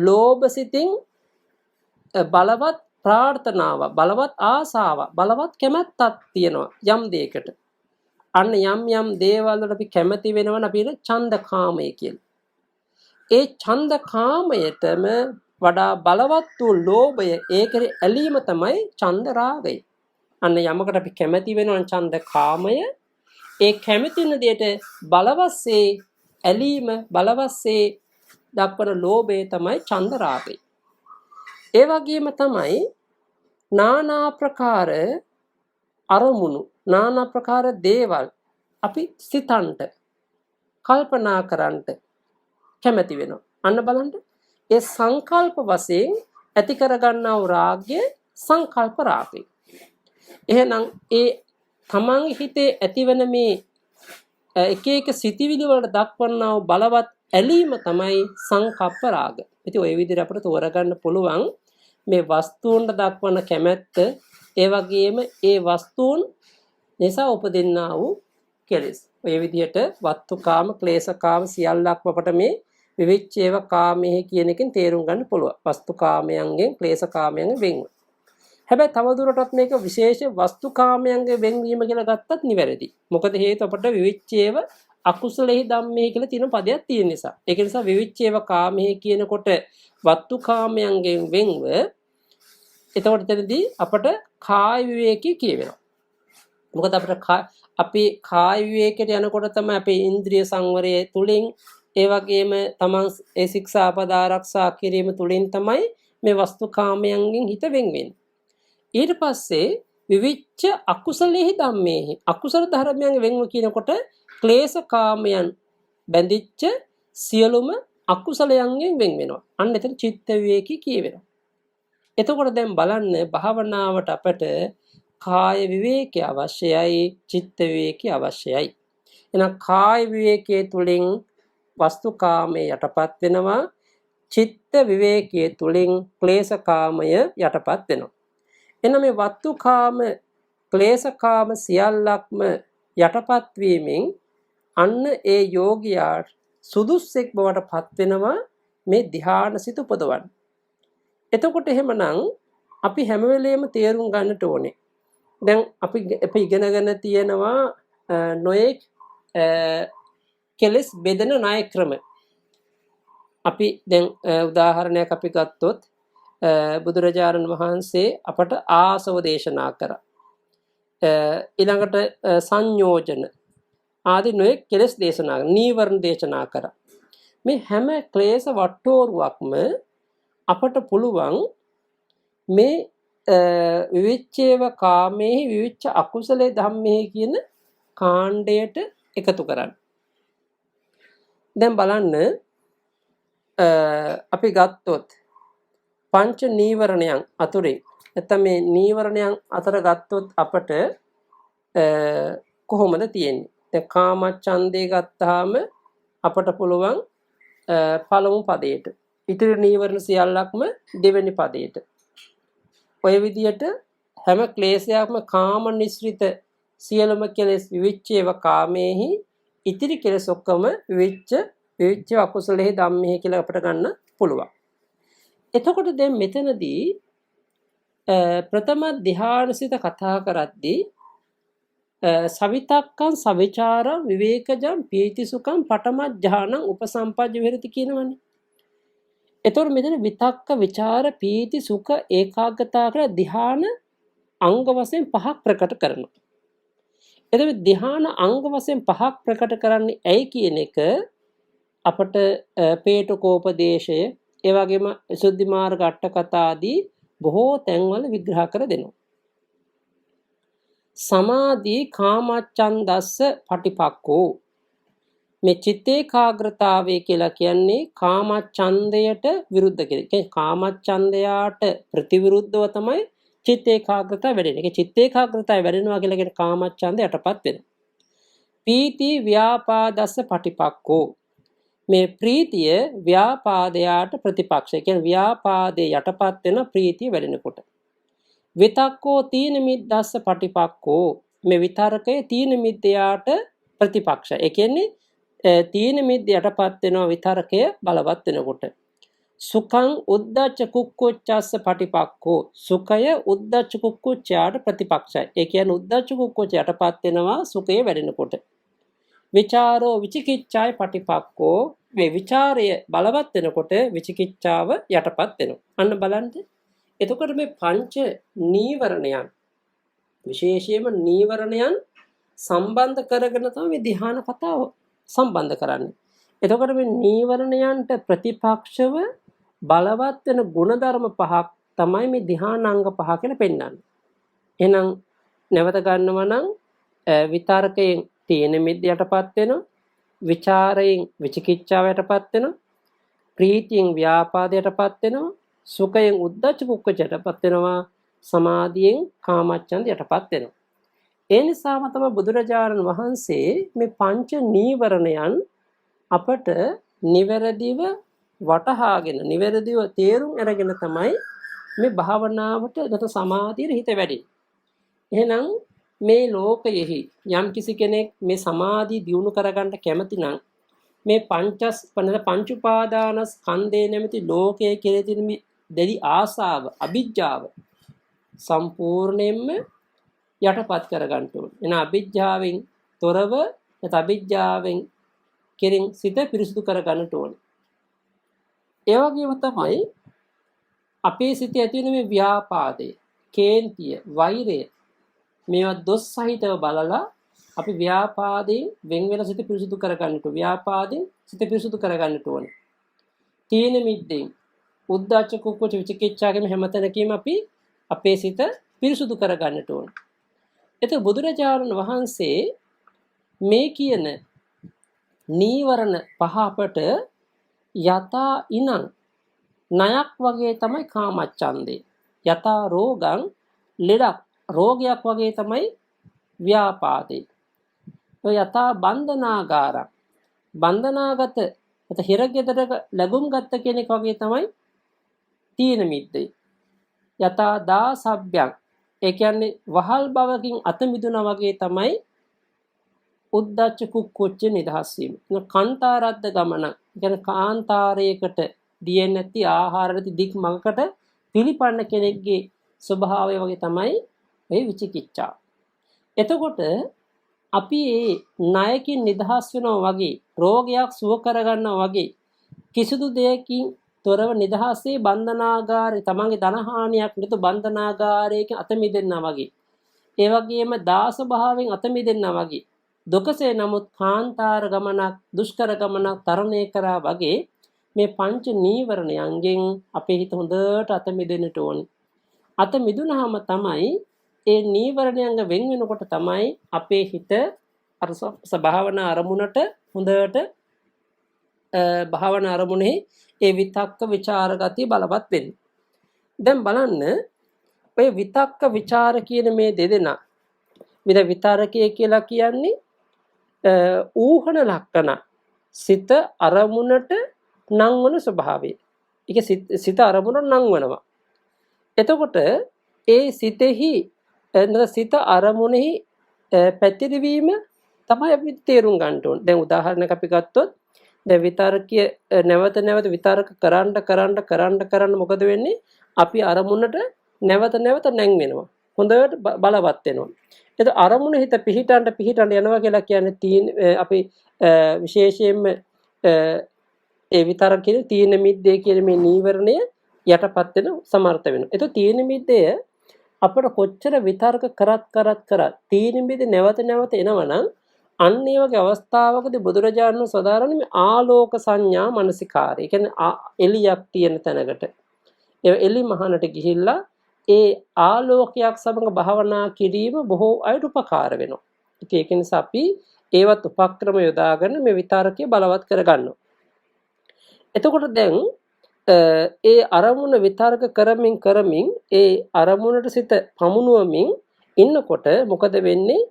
ලෝභ සිතින් බලවත් ප්‍රාර්ථනාව, බලවත් ආසාව, බලවත් කැමැත්තක් තියෙනවා යම් දෙයකට. අන්න යම් දේවල් වලට අපි කැමැති වෙනවනේ අපි ඡන්ද කාමය කියලා. ඒ ඡන්ද කාමයටම වඩා බලවත් වූ ලෝභය, ඒකේ ඇලීම තමයි ඡන්ද රාගය. අන්න යමකට අපි කැමැති වෙනවා ඡන්ද කාමය, ඒ කැමැති වෙන දෙයට බලවත්සේ ඇලීම, බලවත්සේ දක්වන ලෝභය තමයි ඡන්ද රාගය. ඒ වගේම තමයි নানা ප්‍රකාර අරමුණු, নানা ප්‍රකාර දේවල් අපි සිතන්ට, කල්පනා කරන්ට කැමැති වෙනවා. අන්න බලන්න ඒ සංකල්ප වශයෙන් ඇති කරගන්නා වූ රාගය සංකල්ප රාගය. එහෙනම් ඒ තමන්ගේ හිතේ ඇතිවන මේ එක සිතිවිලි වලට දක්වනා වූ බලවත් ඇලීම තමයි සංකප්ප රාග. ඉතින් ওই විදිහට අපිට තෝරගන්න පුළුවන් මේ වස්තුන්ට දක්වන කැමැත්ත, ඒ වගේම ඒ වස්තුන් නිසා උපදින්නා වූ කෙලෙස්. ඔය විදිහට වත්තුකාම, ක්ලේශකාම සියල්ලක්ම අපට මේ විවිච්ඡේව කාමයේ කියන එකෙන් තේරුම් ගන්න පුළුවන්. වස්තුකාමයන්ගෙන්, ක්ලේශකාමයන්ගෙන් වෙන්ව. හැබැයි තවදුරටත් මේක විශේෂ වස්තුකාමයන්ගේ වෙන්වීම කියලා ගත්තත් නිවැරදි. මොකද හේතුව අපට විවිච්ඡේව අකුසලෙහි ධම්මේ කියලා තියෙන පදයක් තියෙන නිසා. ඒක නිසා විවිච්ඡේව කාමයේ කියනකොට වත්තුකාමයන්ගෙන් වෙන්ව, එතකොට එතනදී අපට කාය විවේකී කියවෙනවා. මොකද අපි කාය විවේකයට යනකොට තමයි අපේ ඉන්ද්‍රිය සංවරය තුලින්, ඒ වගේම තමන් ඒ ශික්ෂාපද ආරක්ෂා කිරීම තුලින් තමයි මේ වස්තුකාමයන්ගෙන් හිත වෙන් වෙන්නේ. ඊට පස්සේ විවිච්ඡ අකුසලෙහි ධම්මේහි, අකුසල ධර්මයන්ගෙන් වෙන්ව කියනකොට ක්ලේශකාමයන් බැඳිච්ච සියලුම අකුසලයන්ගෙන් වෙන් වෙනවා. අන්න එතන චිත්ත විවේකී කියවෙනවා. එතකොට දැන් බලන්න භාවනාවට අපට කාය විවේකී අවශ්‍යයි, චිත්ත විවේකී අවශ්‍යයි. එහෙනම් කාය විවේකයේ තුලින් වස්තුකාමයේ යටපත් වෙනවා, චිත්ත විවේකයේ තුලින් ක්ලේශකාමය යටපත් වෙනවා. එනම් මේ වත්තුකාම, ක්ලේශකාම සියල්ලක්ම යටපත් වීමෙන් අන්න ඒ යෝගියාට සුදුස්සෙක් බවට පත් වෙනවා මේ ධ්‍යාන සිත උපදවන්න. එතකොට එහෙමනම් අපි හැම වෙලේම තේරුම් ගන්නට ඕනේ. දැන් අපි ඉගෙනගෙන තියෙනවා නොයෙක් කෙලෙස් බෙදෙන ණය ක්‍රම. අපි දැන් උදාහරණයක් අපි ගත්තොත් බුදුරජාණන් වහන්සේ අපට ආසව දේශනා කරා. ඊළඟට සංයෝජන ආදී නොයෙක් කෙලෙස් දේශනා නීවරණ දේශනා කරා. මේ හැම ක්ලේශ වට්ටෝරුවක්ම අපට පුළුවන් මේ විවිච්ඡේව කාමේහි විවිච්ඡ අකුසලේ ධම්මේහි කියන කාණ්ඩයට එකතු කරන්න. දැන් බලන්න අපි ගත්තොත් පංච නීවරණයන් අතුරේ නැත්නම් මේ නීවරණයන් අතර ගත්තොත් අපට කොහොමද තියෙන්නේ? දැන් කාමච්ඡන්දේ ගත්තාම අපට පුළුවන් පළමු පදයට. ඉතිරි නීවරණ සියල්ලක්ම දෙවෙනි පදයට. ඔය විදියට හැම ක්ලේශයක්ම කාම නිස්ෘත සියලුම කෙලෙස් විවිච්ඡේව කාමේහි ඉතිරි කෙලෙස් ඔක්කොම විවිච්ඡ අකුසලෙහි ධම්මෙහි කියලා අපට ගන්න පුළුවන්. එතකොට දැන් මෙතනදී ප්‍රථම ධ්‍යානසිත කතා කරද්දී සවිතක්කං සවිචාරං විවේකජං පීතිසුඛං පඨම ධ්‍යානං උපසම්පජ්ජ විහෙරති කියනවනේ. එතකොට මෙතන විතක්ක විචාර පීති සුඛ ඒකාග්‍රතාව කියලා ධ්‍යාන අංග වශයෙන් පහක් ප්‍රකට කරනවා. එතකොට ධ්‍යාන අංග වශයෙන් පහක් ප්‍රකට කරන්නේ ඇයි කියන එක අපට පේටකෝපදේශය ඒ වගේම සුද්ධි මාර්ග අට කතා ආදී බොහෝ තැන්වල විග්‍රහ කර දෙනවා. සමාධි කාමච්ඡන්දස්ස පටිපක්කෝ මේ චිත්ත ඒකාග්‍රතාවය කියලා කියන්නේ කාමච්ඡන්දයට විරුද්ධ කියලා. ඒ කියන්නේ කාමච්ඡන්දයාට ප්‍රතිවිරුද්ධව තමයි චිත්ත ඒකාග්‍රතාව වැඩෙන්නේ. ඒ චිත්ත ඒකාග්‍රතාව වැඩෙනවා කියලා කියන කාමච්ඡන්දය යටපත් වෙනවා. පීති ව්‍යාපාදස්ස පටිපක්කෝ මේ ප්‍රීතිය ව්‍යාපාදයට ප්‍රතිපක්ෂය. කියන්නේ ව්‍යාපාදයේ යටපත් වෙන ප්‍රීතිය වැඩෙනකොට. විතක්කෝ තීන මිද්දස්ස පටිපක්කෝ මේ විතරකයේ තීන මිද්දයට ප්‍රතිපක්ෂය. ඒ කියන්නේ තීන මිද්ද යටපත් වෙනවා විතරකය බලවත් වෙනකොට. සුඛං උද්ධච්ච කුක්කුච්චස්ස පටිපක්කෝ සුඛය උද්ධච්ච කුක්කුච්චයට ප්‍රතිපක්ෂයි. ඒ කියන්නේ උද්ධච්ච කුක්කුච්ච යටපත් වෙනවා සුඛය වැඩෙනකොට. විචාරෝ විචිකිච්ඡාය පටිපක්කෝ මේ විචාරය බලවත් වෙනකොට විචිකිච්ඡාව යටපත් වෙනවා. අන්න බලන්න. එතකොට මේ පංච නීවරණයන් විශේෂයෙන්ම නීවරණයන් සම්බන්ධ කරගෙන තමයි මේ ධ්‍යාන කතාව සම්බන්ධ කරන්නේ. එතකොට මේ නීවරණයන්ට ප්‍රතිපක්ෂව බලවත් වෙන ගුණධර්ම පහක් තමයි මේ ධ්‍යානාංග පහ කියලා පෙන්වන්නේ. එහෙනම් නැවත ගන්නවා නම් විතරකයෙන් තීන මිද්ද යටපත් වෙනවා, විචාරයෙන් විචිකිච්ඡාව යටපත් වෙනවා, ප්‍රීතියෙන් ව්‍යාපාදයටපත් වෙනවා, සුඛයෙන් උද්ධච්ච කුක්කුච්ච යටපත් වෙනවා, සමාධියෙන් කාමච්ඡන්ද යටපත් වෙනවා. ඒ නිසාම තමයි බුදුරජාණන් වහන්සේ මේ පංච නීවරණයන් අපට නිවැරදිව වටහාගෙන නිවැරදිව තේරුම් අරගෙන තමයි මේ භාවනාවට නැත්නම් සමාධියට හිත වැඩෙන්නේ. එහෙනම් මේ ලෝකයෙහි යම් කිසි කෙනෙක් මේ සමාධිය දියුණු කරගන්න කැමති නම් මේ පංච උපාදානස්කන්ධය නැමැති ලෝකයේ කෙරෙහි තියෙන මේ දැඩි ආසාව, අභිජ්ජාව සම්පූර්ණයෙන්ම යටපත් කරගන්න ඕනේ. එන අභිජ්ජාවෙන් තොරව නැත්නම් අභිජ්ජාවෙන් කෙරින් සිත පිරිසුදු කරගන්නට ඕනේ. ඒ වගේම තමයි අපේ සිතේ ඇති වෙන මේ ව්‍යාපාදය, කේන්තිය, වෛරය මේවා දොස් සහිතව බලලා අපි ව්‍යාපාදයෙන් වෙන් වෙන සිත පිරිසුදු කරගන්නට ව්‍යාපාදයෙන් සිත පිරිසුදු කරගන්නට ඕනේ. තීන මිද්දෙන් උද්ධච්ච කුක්කුච්ච විචිකිච්ඡාගෙන් හැමතැනකම අපි අපේ සිත පිරිසුදු කරගන්නට ඕනේ. එතකොට බුදුරජාණන් වහන්සේ මේ කියන නීවරණ පහ අපට යතා ඉනං ණයක් වගේ තමයි කාමච්ඡන්දේ. යතා රෝගං ලෙඩක් රෝගයක් වගේ තමයි ව්‍යාපාදේ. ඔය යතා බන්ධනාගාරං බන්ධනාගත එත හිරගෙදරක ලැබුම් ගත්ත කෙනෙක් වගේ තමයි තීන මිද්දේ. යතා දාසබ්බ්‍යං ඒ කියන්නේ වහල් බවකින් අත මිදුණා වගේ තමයි උද්ධච්ච කුක්කුච්ච නිදහස් වීම. කාන්තාරද්ද ගමන. කියන්නේ කාන්තාරයකට දිය නැති ආහාර නැති දික් මඟකට පිළිපන්න කෙනෙක්ගේ ස්වභාවය වගේ තමයි මේ විචිකිච්ඡා. එතකොට අපි මේ ණයකින් නිදහස් වෙනවා වගේ රෝගයක් සුව කරගන්නවා වගේ කිසිදු දෙයකින් තොරව නිදහසේ බන්ධනාගාරේ තමන්ගේ ධනහානියක් නැතු බන්ධනාගාරයකින් අත මිදෙන්නා වගේ ඒ වගේම දාස භාවයෙන් අත මිදෙන්නා වගේ දුකසේ නමුත් කාන්තාර ගමනක් දුෂ්කර ගමනක් තරණය කරා වගේ මේ පංච නීවරණයන්ගෙන් අපේ හිත හොඳට අත මිදෙන්නට ඕනේ. අත මිදුනහම තමයි ඒ නීවරණයන්ග වෙන් වෙනකොට තමයි අපේ හිත අර භාවනා අරමුණට හොඳට භාවනා අරමුණෙහි ඒ විතක්ක ਵਿਚාර ගතිය බලවත් වෙන්නේ. දැන් බලන්න ඔය විතක්ක ਵਿਚාර කියන මේ දෙදෙනා විතරකයේ කියලා කියන්නේ ඌහන ලක්ෂණ සිත අරමුණට නංවන ස්වභාවය. ඒක සිත අරමුණට නංවනවා. එතකොට ඒ සිතෙහි සිත අරමුණෙහි පැතිරවීම තමයි අපි තේරුම් ගන්න ඕනේ. දැන් උදාහරණයක් අපි ගත්තොත් දැන් විතරකය නැවත නැවත විතරක කරන්න මොකද වෙන්නේ? අපි අරමුණට නැවත නැං වෙනවා. හොඳට බලවත් වෙනවා. එතකොට අරමුණ හිත පිහිටන්න යනවා කියලා කියන්නේ අපි විශේෂයෙන්ම ඒ විතරක් කියන තීන මිද්දේ කියන මේ නීවරණය යටපත් වෙන සමර්ථ වෙනවා. එතකොට තීන මිද්දේ අපිට කොච්චර විතර්ක කරත් තීන මිද්ද නැවත එනවනම් අන්න ඒ වගේ අවස්ථාවකදී බුදුරජාණන් වහන්සේ සදාරන්නේ මේ ආලෝක සංඥා මනසිකාරය. ඒ කියන්නේ එළියක් තියෙන තැනකට ඒ එළි මහනට ගිහිල්ලා ඒ ආලෝකයක් සමග භාවනා කිරීම බොහෝ අයට උපකාර වෙනවා. ඉතින් ඒක නිසා අපි ඒවත් උපක්‍රම යොදාගෙන මේ විතරකය බලවත් කරගන්නවා. එතකොට දැන් ඒ අරමුණ විතරක කරමින් ඒ අරමුණට සිත පමුණුවමින් ඉන්නකොට මොකද වෙන්නේ?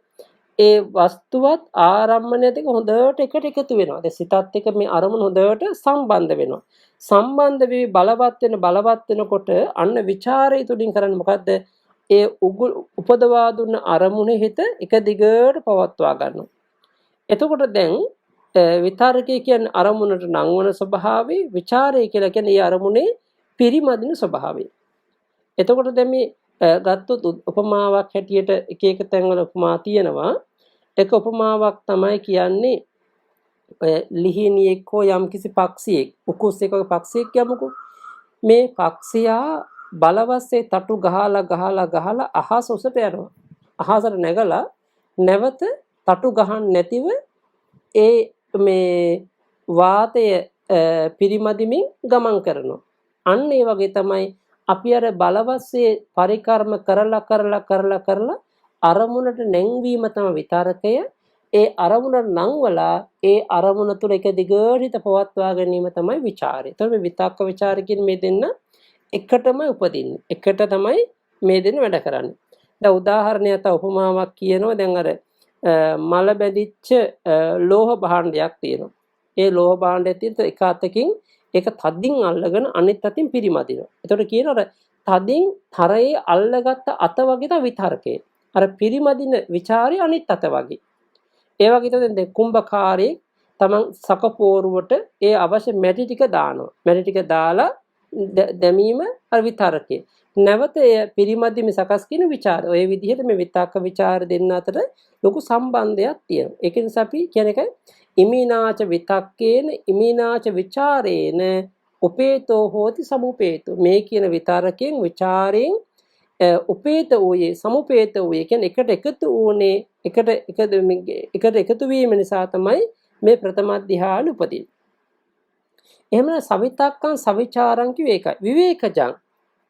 ඒ වස්තුවත් ආරම්මණය දෙක හොඳට එකට එකතු වෙනවා. දැන් සිතත් එක්ක මේ අරමුණ හොඳට සම්බන්ධ වෙනවා. සම්බන්ධ වී බලවත් වෙනකොට අන්න ਵਿਚාරය තුලින් කරන්නේ මොකද්ද? ඒ උපදවා දුන්න අරමුණේ හිත එක දිගට පවත්වා ගන්නවා. එතකොට දැන් විතරකේ කියන්නේ අරමුණට නංවන ස්වභාවය, ਵਿਚාරය කියලා කියන්නේ ඒ අරමුණේ පිරිමදින ස්වභාවය. එතකොට දැන් මේ ගත්තොත් උපමාවක් හැටියට එක තැන්වල උපමා තියෙනවා. එක උපමාවක් තමයි කියන්නේ ලිහිණියෙක් හෝ යම්කිසි පක්ෂියෙක් උකුස් එකක පක්ෂියෙක් යමුකෝ. මේ පක්ෂියා බලවස්සේ තටු ගහලා අහස උසට යනවා. අහසට නැගලා නැවත තටු ගහන්න නැතිව ඒ මේ වාතය පිරිමදිමින් ගමන් කරනවා. අන්න ඒ වගේ තමයි අපි අර බලවස්සේ පරිකර්ම කරලා අරමුණට නැංවීම තමයි විතරකය. ඒ අරමුණට නංවලා ඒ අරමුණ තුළ එක දිගට හිත පවත්වා ගැනීම තමයි ਵਿਚාරය. එතකොට මේ විතක්ක ਵਿਚාර කියන මේ දෙන්න එකටම උපදින්නේ. එකට තමයි මේ දෙන්න වැඩ කරන්නේ. දැන් උදාහරණයක් තව උපමාවක් කියනවා. දැන් අර මල බැඳිච්ච ලෝහ භාණ්ඩයක් තියෙනවා. ඒ ලෝහ භාණ්ඩය තියෙන එක අතකින් ඒක තදින් අල්ලගෙන අනිත් අතින් පිරිමදිනවා. එතකොට කියනවා අර තදින් තරයේ අල්ලගත්ත අත වගේ තමයි විතරකේ. අර පිරිමදින ਵਿਚාරය අනිත් අත වගේ. ඒ වගේ තමයි දැන් කුම්භකාරී තමන් සකපෝරුවට ඒ අවශ්‍ය මැටි ටික දානවා. මැටි ටික දාලා දැමීම අර විතරකේ. නැවත ඒ පිරිමදිම සකස් කියන ਵਿਚාර. ඔය විදිහට මේ විතක්ක ਵਿਚාර දෙන්න අතර ලොකු සම්බන්ධයක් තියෙනවා. ඒක නිසා අපි කියන එක ඉමිනාච විතක්කේන ඉමිනාච ਵਿਚාරේන උපේතෝ හෝති සමුපේතෝ. මේ කියන විතරකෙන් ਵਿਚාරයෙන් උපේත වූයේ සමුපේත වූයේ කියන්නේ එකට එකතු වුණේ එකට එකතු වීම නිසා තමයි මේ ප්‍රථම ධ්‍යාන උපදින්නේ. එහෙම සවිතක්කං සවිචාරං කිව්ව ඒකයි. විවේකජං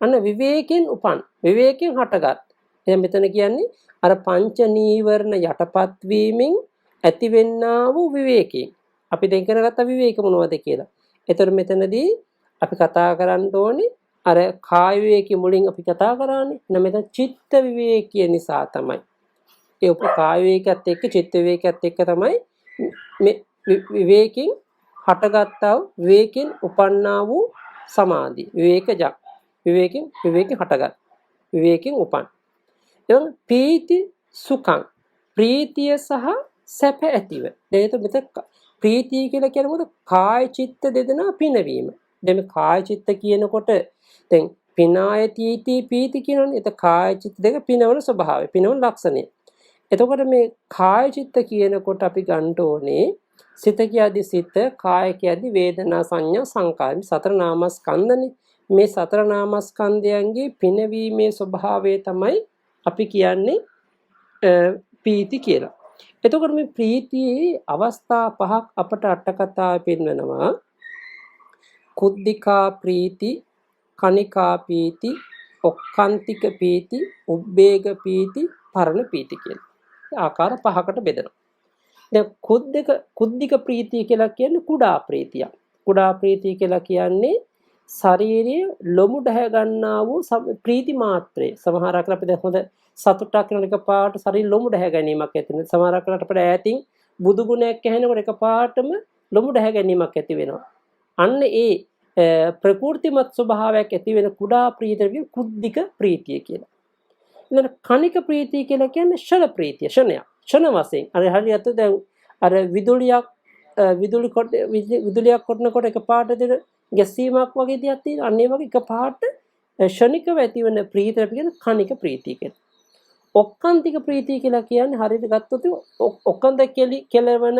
අන්න විවේකයෙන් උපන් විවේකයෙන් හටගත්. එහෙනම් මෙතන කියන්නේ අර පංච නීවරණ යටපත් වීමෙන් ඇතිවෙන්නා වූ විවේකයෙන්. අපි දැන් කරගත්ත විවේක මොනවද කියලා. ඒතර මෙතනදී අපි කතා කරන්න ඕනේ අර කාය විවේකයේ මුලින් අපි කතා කරානේ. එහෙනම් මෙතන චිත්ත විවේකයේ නිසා තමයි. ඒ කාය විවේකයත් එක්ක චිත්ත විවේකයත් එක්ක තමයි මේ විවේකයෙන් හටගත්තා වූ විවේකයෙන් උපන්නා වූ සමාධි විවේකජ විවේකයෙන් හටගත් විවේකයෙන් උපන්. එතන ප්‍රීති සුඛං ප්‍රීතිය සහ සැප ඇතිව. දැන් මෙතන ප්‍රීතිය කියලා කියන්නේ මොකද? කාය චිත්ත දෙදෙනා පිනවීම. දැන් මේ කාය චිත්ත කියනකොට දැන් පිනායති පීති කියනවනේ. ඒත කාය චිත්ත දෙක පිනවන ස්වභාවය, පිනවන ලක්ෂණය. එතකොට මේ කාය චිත්ත කියනකොට අපි ගන්න ඕනේ සිත කියද්දි සිත, කාය කියද්දි වේදනා සංඥා සංකාර. සතර නාමස්කන්ධනේ. මේ සතර නාමස්කන්ධයන්ගේ පිනවීමේ ස්වභාවය තමයි අපි කියන්නේ ප්‍රීති කියලා. එතකොට මේ ප්‍රීතියේ අවස්ථා පහක් අපට අට කතාවේ පෙන්වනවා. කුද්ධිකා ප්‍රීති, කනිකා ප්‍රීති, ඔක්කාන්තික ප්‍රීති, උබ්බේග ප්‍රීති, පරණ ප්‍රීති කියලා. ආකාර පහකට බෙදෙනවා. දැන් කුද්ධික ප්‍රීතිය කියලා කියන්නේ කුඩා ප්‍රීතියක්. කුඩා ප්‍රීතිය කියලා කියන්නේ ශාරීරිය ලොමු ඩහ ගන්නා වූ ප්‍රීති මාත්‍රේ. සමහරක් අපි දැන් හොඳ සතුටක් වෙන එකපාරට ශරීර ලොමු ඩහ ගැනීමක් ඇති වෙනවා. සමහරක් අපිට ඈතින් බුදු ගුණයක් ඇහෙනකොට එකපාරටම ලොමු ඩහ ගැනීමක් ඇති වෙනවා. අන්න ඒ ප්‍රකෘතිමත් ස්වභාවයක් ඇති වෙන කුඩා ප්‍රීතිය කුද්ධික ප්‍රීතිය කියලා. ඊළඟ කණික ප්‍රීතිය කියලා කියන්නේ ෂණ ප්‍රීතිය, ෂණයක්. ෂණ වශයෙන් අර හරියට දැන් අර විදුලියක් කොටනකොට එකපාරට දෙන ගැසීමක් වගේ දෙයක් තියෙනවා. අන්න ඒ වගේ එකපාරට ෂණිකව ඇති වෙන ප්‍රීතිය අපි කියන කණික ප්‍රීතිය කියලා. ඔක්කාන්තික ප්‍රීතිය කියලා කියන්නේ හරියට ගත්තොත් ඔක්කන්ද කෙලවන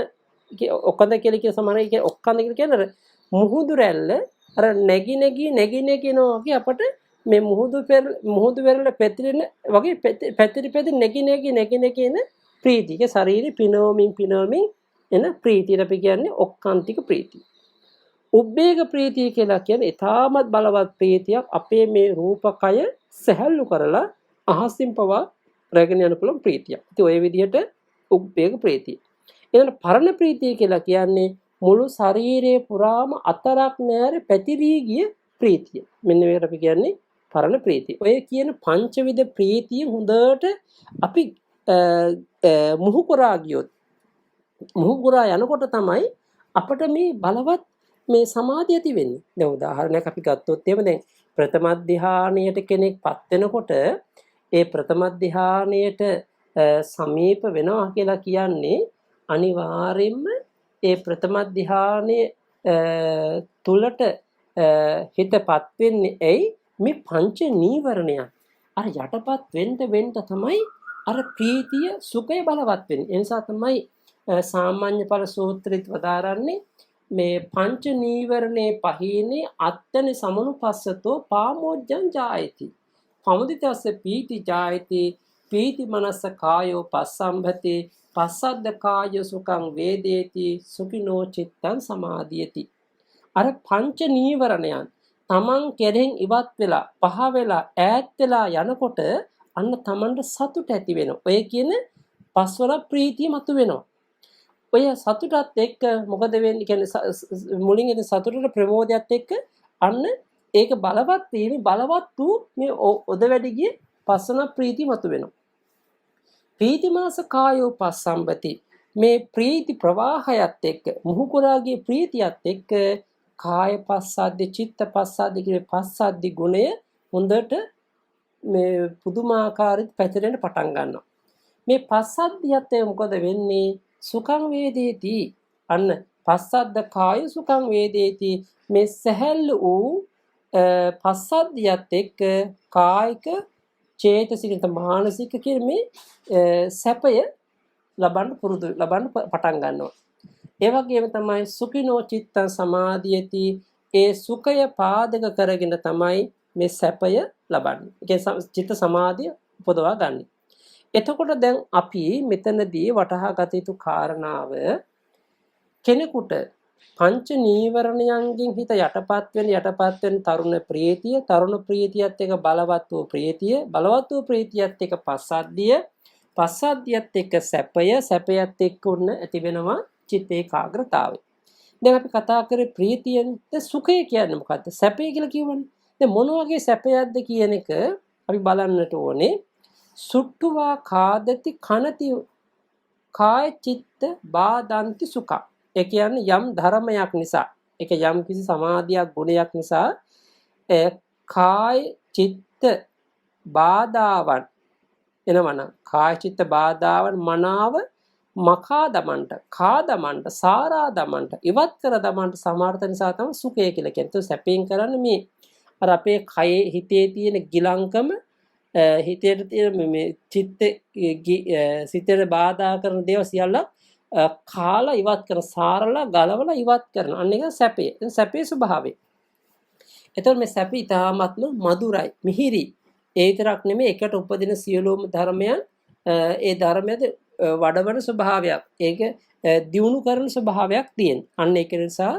ඔක්කන්ද කෙලි කියන සමානයි. කියන්නේ ඔක්කන්ද කියන්නේ මුහුදු රැල්ල අර නැගි නැගිනවා වගේ අපට මේ මුහුදු වෙරළ පැතිරෙන වගේ පැතිරි නැගි එන ප්‍රීතිය. ශරීරය පිනවමින් එන ප්‍රීතියට අපි කියන්නේ ඔක්කාන්තික ප්‍රීතිය. උබ්බේග ප්‍රීතිය කියලා කියන්නේ ඊටමත් බලවත් ප්‍රීතියක්. අපේ මේ රූපකය සැහැල්ලු කරලා අහසින් පවා රැගෙන යන පුළුවන් ප්‍රීතියක්. ඉතින් ওই විදිහට උබ්බේග ප්‍රීතිය. ඊළඟ පරණ ප්‍රීතිය කියලා කියන්නේ මුළු ශරීරයේ පුරාම අතරක් නැර පැතිරී ගිය ප්‍රීතිය. මෙන්න මේකට අපි කියන්නේ පරණ ප්‍රීතිය. ඔය කියන පංචවිධ ප්‍රීතිය හොඳට අපි මුහු කරා ගියොත් මුහු කරා යනකොට තමයි අපිට මේ බලවත් මේ සමාධිය ඇති වෙන්නේ. දැන් උදාහරණයක් අපි ගත්තොත් එහෙම දැන් ප්‍රථම ධ්‍යානයට කෙනෙක්පත් වෙනකොට ඒ ප්‍රථම ධ්‍යානයට සමීප වෙනවා කියලා කියන්නේ අනිවාර්යෙන්ම ඒ ප්‍රථම ධ්‍යානයේ තුලට හිතපත් වෙන්නේ ඇයි මේ පංච නීවරණයන් අර යටපත් වෙන්න තමයි අර ප්‍රීතිය සුඛය බලවත් වෙන්නේ. ඒ නිසා තමයි සාමාන්‍ය ඵල සූත්‍රෙත් වදාරන්නේ මේ පංච නීවරණේ පහීනේ අත්තන සමනුපස්සතෝ පාමෝජ්ජං ජායති. පමුදිතස්ස පීති ජායති. පීති මනස කායෝ පස්සම්භති. පස්සද්ද කාය සුඛං වේදේති. සුඛිනෝ චිත්තං සමාධියති. අර පංච නීවරණයන් තමන් කෙරෙන් ඉවත් වෙලා පහ වෙලා ඈත් වෙලා යනකොට අන්න තමන්ට සතුට ඇති වෙනවා. ඔය කියන පස්වර ප්‍රීතිය මතු වෙනවා. ඔය සතුටත් එක්ක මොකද වෙන්නේ කියන්නේ මුලින් එන සතුටට ප්‍රමෝදයත් එක්ක අන්න ඒක බලවත් වීම බලවත් වූ මේ ඔද වැඩි ගිය පස්සන ප්‍රීතිය මතු වෙනවා. ප්‍රීති මාස කායෝ පස්සම්බති. මේ ප්‍රීති ප්‍රවාහයත් එක්ක මුහුකුරාගේ ප්‍රීතියත් එක්ක කාය පස්සද්ද චිත්ත පස්සද්ද කියන පස්සද්දි ගුණය හොඳට මේ පුදුමාකාරව පැතිරෙන්න පටන් ගන්නවා. මේ පස්සද්දියත් මොකද වෙන්නේ? සුඛං වේදේති. අන්න පස්සද්ද කාය සුඛං වේදේති. මේ සැහැල්ලු වූ පස්සද්දියත් එක්ක කායික චේතසික මානසික කියන මේ සැපය ලබන්න පටන් ගන්නවා. ඒ වගේම තමයි සුඛිනෝ චිත්තං සමාධියති. ඒ සුඛය පාදක කරගෙන තමයි මේ සැපය ලබන්නේ. ඒ චිත්ත සමාධිය උපදවා ගන්න. එතකොට දැන් අපි මෙතනදී වටහා ගත යුතු කාරණාව කෙනෙකුට පංච නීවරණයන්ගෙන් හිත යටපත් වෙන තරුණ ප්‍රීතියත් එක්ක බලවත් වූ ප්‍රීතියත් එක්ක පස්සද්ධියත් එක්ක සැපයත් එක්ක උන්න ඇති වෙනවා චිත්ත ඒකාග්‍රතාවය. දැන් අපි කතා කරේ ප්‍රීතියනේ. දැන් සුඛය කියන්නේ මොකද්ද? සැපය කියලා කියවනේ. දැන් මොන වගේ සැපයක්ද කියන එක අපි බලන්නට ඕනේ. සුට්ටුවා කාදති කනති කාය චිත්ත බාදන්ති සුඛ. ඒ කියන්නේ යම් ධර්මයක් නිසා, ඒක යම් කිසි සමාධියක් ගුණයක් නිසා කාය චිත්ත බාධාවන් එනවනම් කාය චිත්ත බාධාවන් මනාව මකා දමන්ට, කා දමන්ට, සාරා දමන්ට, ඉවත් කර දමන්ට සමර්ථ නිසා තමයි සුඛය කියලා කියන්නේ. සැපයෙන් කරන්නේ මේ අර අපේ කයේ හිතේ තියෙන ගිලංකම හිතේට තියෙන මේ සිතට බාධා කරන දේවල් සියල්ල කාලා ඉවත් කරන සාරලා ගලවලා ඉවත් කරන අන්න එක සැපේ. සැපේ ස්වභාවය. එතකොට මේ සැප ඉතාමත්ම මధుරයි මිහිරි. ඒ විතරක් නෙමෙයි එකට උපදින සියලුම ධර්මයන් ඒ ධර්මයද වඩවන ස්වභාවයක්. ඒක දියුණු කරන ස්වභාවයක් තියෙන. අන්න ඒක නිසා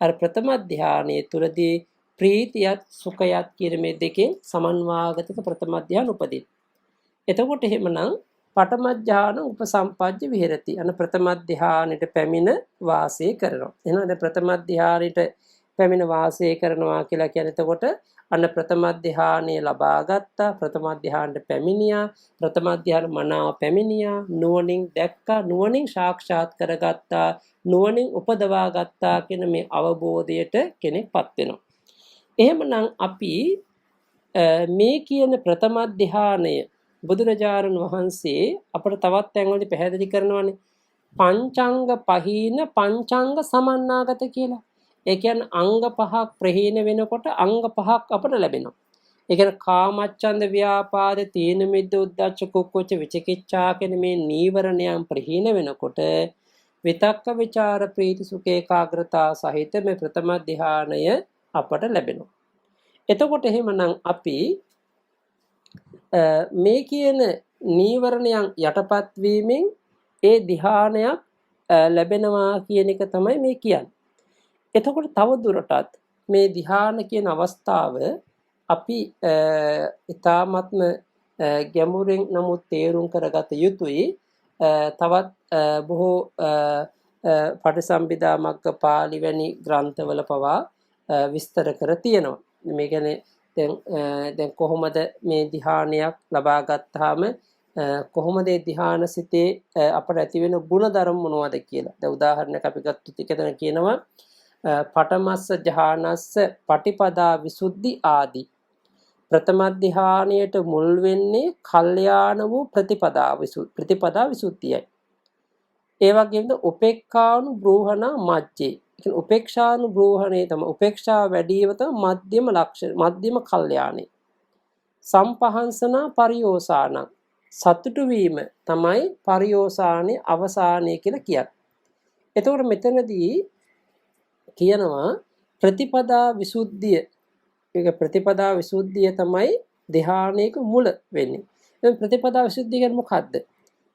අර ප්‍රථම ධානයේ තුලදී ප්‍රීතියත් සුඛයත් කියන මේ දෙකෙන් සමන්වාගතක ප්‍රථම ධානය උපදින. එතකොට එහෙමනම් පඨම ධාන උපසම්පජ්ජ විහෙරති. අන්න ප්‍රථම ධානයට පැමිණ වාසය කරනවා. එහෙනම් දැන් ප්‍රථම ධානයට පැමිණ වාසය කරනවා කියලා කියන්නේ එතකොට අන්න ප්‍රථම ධානය ලබා ගත්තා. ප්‍රථම ධානයට පැමිණියා. ප්‍රථම ධාන මනාව පැමිණියා. නුවණින් දැක්කා. නුවණින් සාක්ෂාත් කරගත්තා. නුවණින් උපදවා ගත්තා කියන මේ අවබෝධයට කෙනෙක්පත් වෙනවා. එහෙමනම් අපි මේ කියන ප්‍රථම ධානය බුදුරජාණන් වහන්සේ අපට තවත් තැන්වලදී පැහැදිලි කරනවානේ පංචාංග පහීන පංචාංග සමන්නාගත කියලා. ඒ කියන්නේ අංග පහක් ප්‍රහීන වෙනකොට අංග පහක් අපට ලැබෙනවා. ඒ කියන්නේ කාමච්ඡන්ද ව්‍යාපාද තීන මිද්ද උද්ධච්ච කුක්කුච්ච විචිකිච්ඡා කියන මේ නීවරණයන් ප්‍රහීන වෙනකොට විතක්ක ਵਿਚාර ප්‍රීති සුඛ ඒකාග්‍රතාව සහිත මේ ප්‍රථම ධානය අපට ලැබෙනවා. එතකොට එහෙමනම් අපි මේ කියන නීවරණයන් යටපත් වීමෙන් ඒ ධානයක් ලැබෙනවා කියන එක තමයි මේ කියන්නේ. එතකොට තව දුරටත් මේ ධ්‍යාන කියන අවස්ථාව අපි ඊ타ත්ම ගැඹුරින් නමුත් තේරුම් කරගත යුතුයි. තවත් බොහෝ පටිසම්භිදා මග්ගපාළි වැනි ග්‍රන්ථවල පවා විස්තර කර තියෙනවා. මේ කියන්නේ දැන් කොහොමද මේ ධ්‍යානයක් ලබා ගත්තාම කොහොමද ඒ ධ්‍යාන සිතේ අපට ඇති වෙන ගුණධර්ම මොනවද කියලා. දැන් උදාහරණයක් අපි ගත්තොත් එකදෙන කියනවා පඨමස්ස ධානස්ස පටිපදා විසුද්ධි ආදී. ප්‍රථම ධානයට මුල් වෙන්නේ කල්යාණ වූ ප්‍රතිපදා විසුද්ධියයි. ඒ වගේම උපේක්ඛානු බ්‍රෝහණ මජ්ජේ. කියන්නේ උපේක්ෂානු බ්‍රෝහණේ තමයි උපේක්ෂා වැඩිම තමයි මධ්‍යම ලක්ෂණ මධ්‍යම කල්යාණේ. සම්පහන්සනා පරියෝසාන සතුටු වීම තමයි පරියෝසානේ අවසානය කියලා කියන්නේ. එතකොට මෙතනදී කියනවා ප්‍රතිපදා විසුද්ධිය. ඒක ප්‍රතිපදා විසුද්ධිය තමයි ධානයක මුල වෙන්නේ. දැන් ප්‍රතිපදා විසුද්ධිය කියන්නේ මොකද්ද?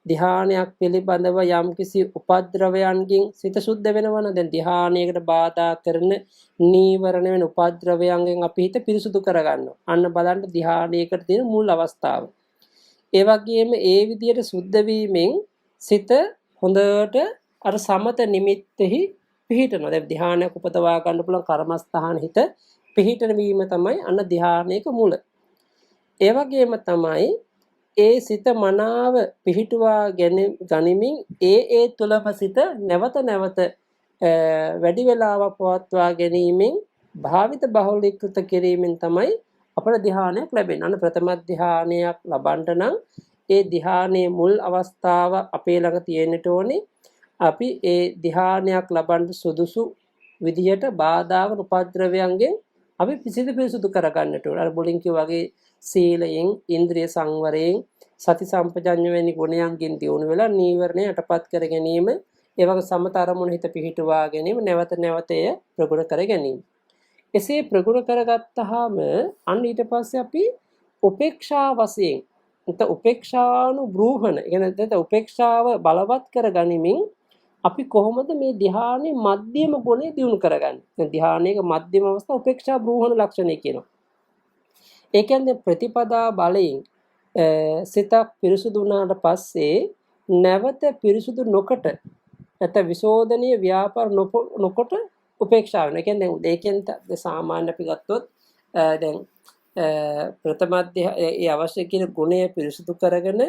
ධානයක් පිළිබඳව යම්කිසි උපද්‍රවයන්ගෙන් සිත සුද්ධ වෙනවනේ. දැන් ධානයකට බාධා කරන නීවරණ වෙන උපද්‍රවයන්ගෙන් අපි හිත පිරිසුදු කරගන්නවා. අන්න බලන්න ධානයකට තියෙන මුල් අවස්ථාව. ඒ වගේම ඒ විදියට සුද්ධ වීමෙන් සිත හොඳට අර සමත නිමිත්තෙහි පිහිටනවා. දැන් ධානයක් උපදවා ගන්න පුළුවන් කර්මස්ථාන හිත පිහිටන වීම තමයි අන්න ධානයක මුල. ඒ වගේම තමයි ඒ සිත මනාව පිහිටුවා ගනිමින් ඒ තුලම සිත නැවත නැවත වැඩි වේලාවක් පවත්වා ගැනීමෙන් භාවිත බහුලීකృత කිරීමෙන් තමයි අපට ධානයක් ලැබෙන්නේ. අන්න ප්‍රථම ධානයක් ලබන්න නම් ඒ ධානයේ මුල් අවස්ථාව අපේ ළඟ තියෙන්නට ඕනේ. අපි ඒ ධානයක් ලබන්න සුදුසු විදිහට බාධාවන උපද්‍රවයන්ගෙන් අපි පිරිසුදු කරගන්නට ඕන. අර මුලින් කිව්වා වගේ සීලයෙන්, ඉන්ද්‍රිය සංවරයෙන්, සති සම්පජඤ්ඤ වැනි ගුණයන්ගෙන් දියුණු වෙලා නීවරණ යටපත් කර ගැනීම, ඒ වගේ සමත අරමුණ හිත පිහිටුවා ගැනීම, නැවත නැවත එය ප්‍රගුණ කර ගැනීම. එසේ ප්‍රගුණ කරගත්තාම අන්න ඊට පස්සේ අපි උපේක්ෂා වශයෙන් උපේක්ෂානු බ්‍රූහණ කියන්නේ උපේක්ෂාව බලවත් කර ගනිමින් අපි කොහොමද මේ ධ්‍යානයේ මධ්‍යම ගුණය දියුණු කරගන්නේ? ධ්‍යානයේක මධ්‍යම අවස්ථාව උපේක්ෂා බ්‍රූහණ ලක්ෂණය කියනවා. ඒ කියන්නේ ප්‍රතිපදා බලයෙන් සිතක් පිරිසුදු වුණාට පස්සේ නැවත පිරිසුදු නොකොට නැත්නම් විශෝධනීය ව්‍යාපාර නොකොට උපේක්ෂාව වෙනවා. කියන්නේ දෙකෙන් සාමාන්‍ය අපි ගත්තොත් දැන් ප්‍රථම ඒ අවශ්‍ය කියන ගුණය පිරිසුදු කරගෙන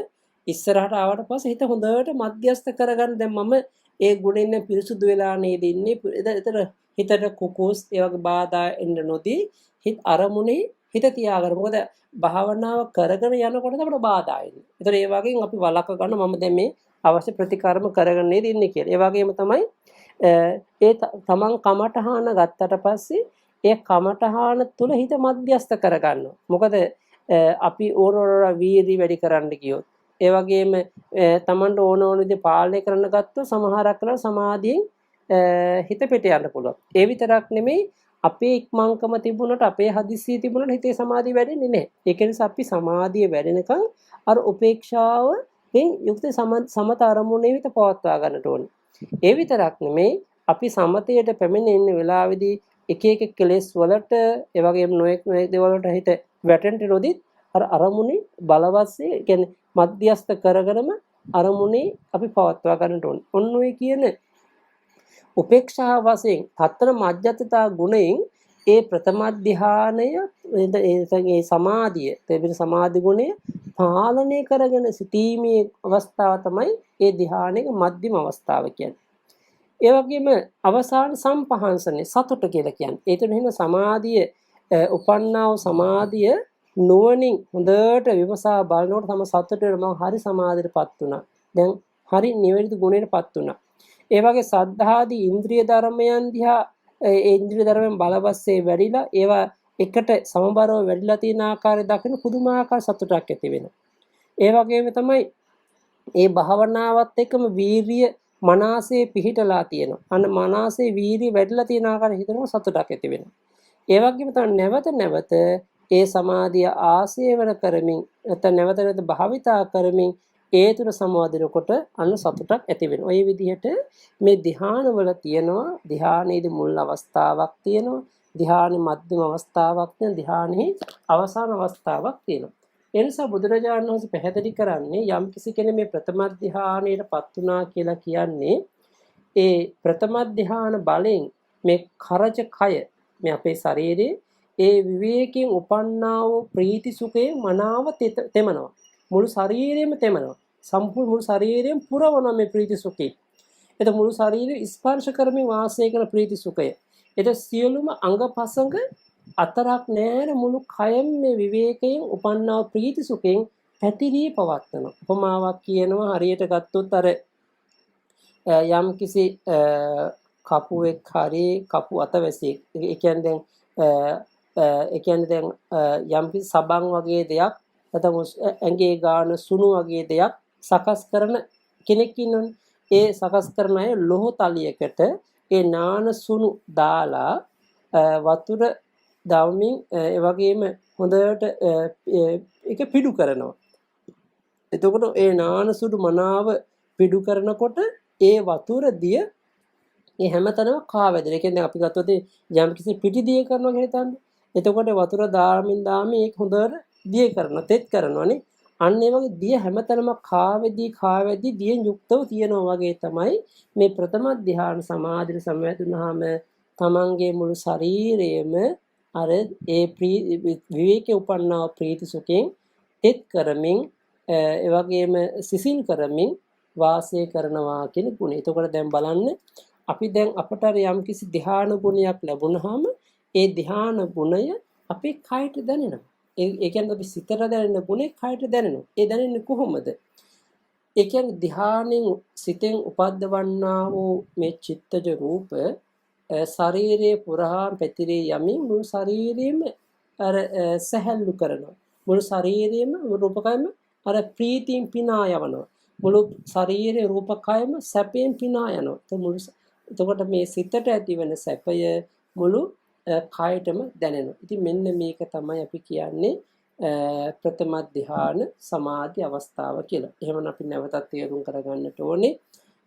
ඉස්සරහට ආවට පස්සේ හිත හොඳට මධ්‍යස්ථ කරගන්න. දැන් මම ඒ ගුණෙන් පිරිසුදු වෙලා නේද ඉන්නේ. එතන හිතට කුකුස් ඒ වගේ බාධා එන්න නොදී හිත අරමුණේ හිත තියාගන්න. මොකද භාවනාව කරගෙන යනකොට අපිට බාධා එන්නේ. ඒතර ඒ වගේම අපි වළක්ව ගන්න මම දැන් මේ අවශ්‍ය ප්‍රතිකර්ම කරගෙන නේද ඉන්නේ කියලා. ඒ වගේම තමයි ඒ තමන් කමටහන ගත්තට පස්සේ ඒ කමඨහන තුල හිත මධ්‍යස්ත කරගන්නවා. මොකද අපි ඕනෝන වීර්ය වැඩි කරන්න ගියොත් ඒ වගේම තමන්ට ඕන විදිහට පාලනය කරන්න ගත්තොත් සමහරක් වෙලාවට සමාධියෙන් හිත පිට යන්න පුළුවන්. ඒ විතරක් නෙමෙයි අපේ ඉක්මන්කම තිබුණට අපේ හදිස්සිය තිබුණට හිතේ සමාධිය වැඩෙන්නේ නැහැ. ඒක නිසා අපි සමාධිය වැඩෙනකන් අර උපේක්ෂාවෙන් යුක්ත සමත අරමුණේ විතර පවත්වා ගන්නට ඕනේ. ඒ විතරක් නෙමෙයි අපි සමතයට පැමිණෙන වෙලාවේදී එක එක කෙලෙස් වලට ඒ වගේම නොඑක් දේවල් වලට හිත වැටෙන්න නොදිත් අර අරමුණේ බලවත්සේ කියන්නේ මධ්‍යස්ත කරගෙනම අරමුණේ අපි පවත්වා ගන්නට ඕනේ. ඔන්න ඔය කියන උපේක්ෂා වශයෙන් හතර මධ්‍යස්ථතා ගුණයෙන් ඒ ප්‍රථම ධානය ඒ සමාධිය තිබෙන සමාධි ගුණය පාලනය කරගෙන සිටීමේ අවස්ථාව තමයි ඒ ධානයේ මධ්‍යම අවස්ථාව කියන්නේ. ඒ වගේම අවසාන සම්පහන්සනේ සතුට කියලා කියන්නේ. ඒ තුන වෙන සමාධිය උපන්නා වූ සමාධිය නුවණින් හොඳට විමසා බලනකොට තම සතුට වෙනවා මම හරි සමාධියටපත් වුණා. දැන් හරි නිවැරදි ගුණයටපත් වුණා. ඒ වගේ සද්ධාදී ඉන්ද්‍රිය ධර්මයන් දිහා ඒ ඉන්ද්‍රිය ධර්මයන් බලවස්සේ වැඩිලා ඒවා එකට සමබරව වැඩිලා තියෙන ආකාරය දකින පුදුමාකාර සතුටක් ඇති වෙනවා. ඒ වගේම තමයි ඒ භාවනාවත් එක්කම වීරිය මනසේ පිහිටලා තියෙනවා. අන්න මනසේ වීරිය වැඩිලා තියෙන ආකාරය හිතනවා සතුටක් ඇති වෙනවා. ඒ වගේම තමයි නැවත නැවත ඒ සමාධිය ආසේවන කරමින් නැත්නම් නැවත නැවත භාවිතා කරමින් ඒ තුන සමවදිනකොට අන්න සතුටක් ඇති වෙනවා. ওই විදිහට මේ ධ්‍යානවල තියෙනවා ධ්‍යානයේදී මුල් අවස්ථාවක් තියෙනවා. ධ්‍යානෙ මධ්‍යම අවස්ථාවක් තියෙනවා. ධ්‍යානෙහි අවසාන අවස්ථාවක් තියෙනවා. ඒ නිසා බුදුරජාණන් වහන්සේ පැහැදිලි කරන්නේ යම් කිසි කෙනෙක් මේ ප්‍රථම ධ්‍යානයටපත් වුණා කියලා කියන්නේ ඒ ප්‍රථම ධ්‍යාන බලෙන් මේ කරජ කය මේ අපේ ශරීරයේ ඒ විවේකයෙන් උපන්නා වූ ප්‍රීති සුඛේ මනාව තෙමනවා. මුළු ශරීරයම තෙමනවා. සම්පූර්ණ මුළු ශරීරයම පුරවන මේ ප්‍රීති සුඛේ. එතකොට මුළු ශරීරය ස්පර්ශ කරමින් වාසය කරන ප්‍රීති සුඛය. එතකොට සියලුම අංගපසංග අතරක් නැර මුළු කයම මේ විවේකයෙන් උපන්නා ප්‍රීති සුඛෙන් පැතිරී පවත්වන. උපමාවක් කියනවා හරියට ගත්තොත් අර යම් කිසි කපුවෙක් හරි කපු අතවැසියෙක්. ඒ කියන්නේ දැන් දැන් යම් කිසි සබන් වගේ දෙයක් නැත්නම් ඇඟේ ගාන සුණු වගේ දෙයක් සකස් කරන කෙනෙක් ඉන්නවනේ. ඒ සකස් කරන අය ලෝහ තලියකට ඒ නාන සුණු දාලා වතුර දවමින් ඒ වගේම හොඳට ඒක පිඩු කරනවා. එතකොට ඒ නාන සුණු මනාව පිඩු කරනකොට ඒ වතුර දිය ඒ හැමතැනම කාවැදෙන. ඒ කියන්නේ අපි ගත්තොත් යම් කිසි පිටි දිය කරනවා කියලා හිතන්න. එතකොට වතුර දාමින් ඒක හොඳට දිය කරනවා, තෙත් කරනවානේ. අන්න ඒ වගේ දිය හැමතැනම කාවැදී දියෙන් යුක්තව තියෙනවා වගේ තමයි මේ ප්‍රථම ධ්‍යාන සමාධිය සමවැදුනහම තමන්ගේ මුළු ශරීරයම අර ඒ විවේකේ උපන්නා ප්‍රීති සුඛයෙන් තෙත් කරමින් ඒ වගේම සිසිල් කරමින් වාසය කරනවා කියන ගුණය. එතකොට දැන් බලන්න අපි දැන් අපට යම් කිසි ධ්‍යාන ගුණයක් ලැබුණාම ඒ ධ්‍යාන ගුණය අපේ කයට දැනෙනවා. ඒ කියන්නේ අපි සිතට දැනෙන ගුණේ කයට දැනෙනවා. ඒ දැනෙන්නේ කොහොමද? ඒ කියන්නේ ධ්‍යානෙන් සිතෙන් උපද්දවන්නා වූ මේ චිත්තජ රූප ශරීරයේ පුරා පැතිරී යමින් මුළු ශරීරයම අර සැහැල්ලු කරනවා. මුළු ශරීරයම රූපකයම අර ප්‍රීතියෙන් පිනා යවනවා. මුළු ශරීරයේ රූපකයම සැපයෙන් පිනා යනවා. එතකොට මේ සිතට ඇතිවන සැපය මුළු කයටම දැනෙනවා. ඉතින් මෙන්න මේක තමයි අපි කියන්නේ ප්‍රථම ධ්‍යාන සමාධි අවස්ථාව කියලා. එහෙමනම් අපි නැවතත් තේරුම් කරගන්නට ඕනේ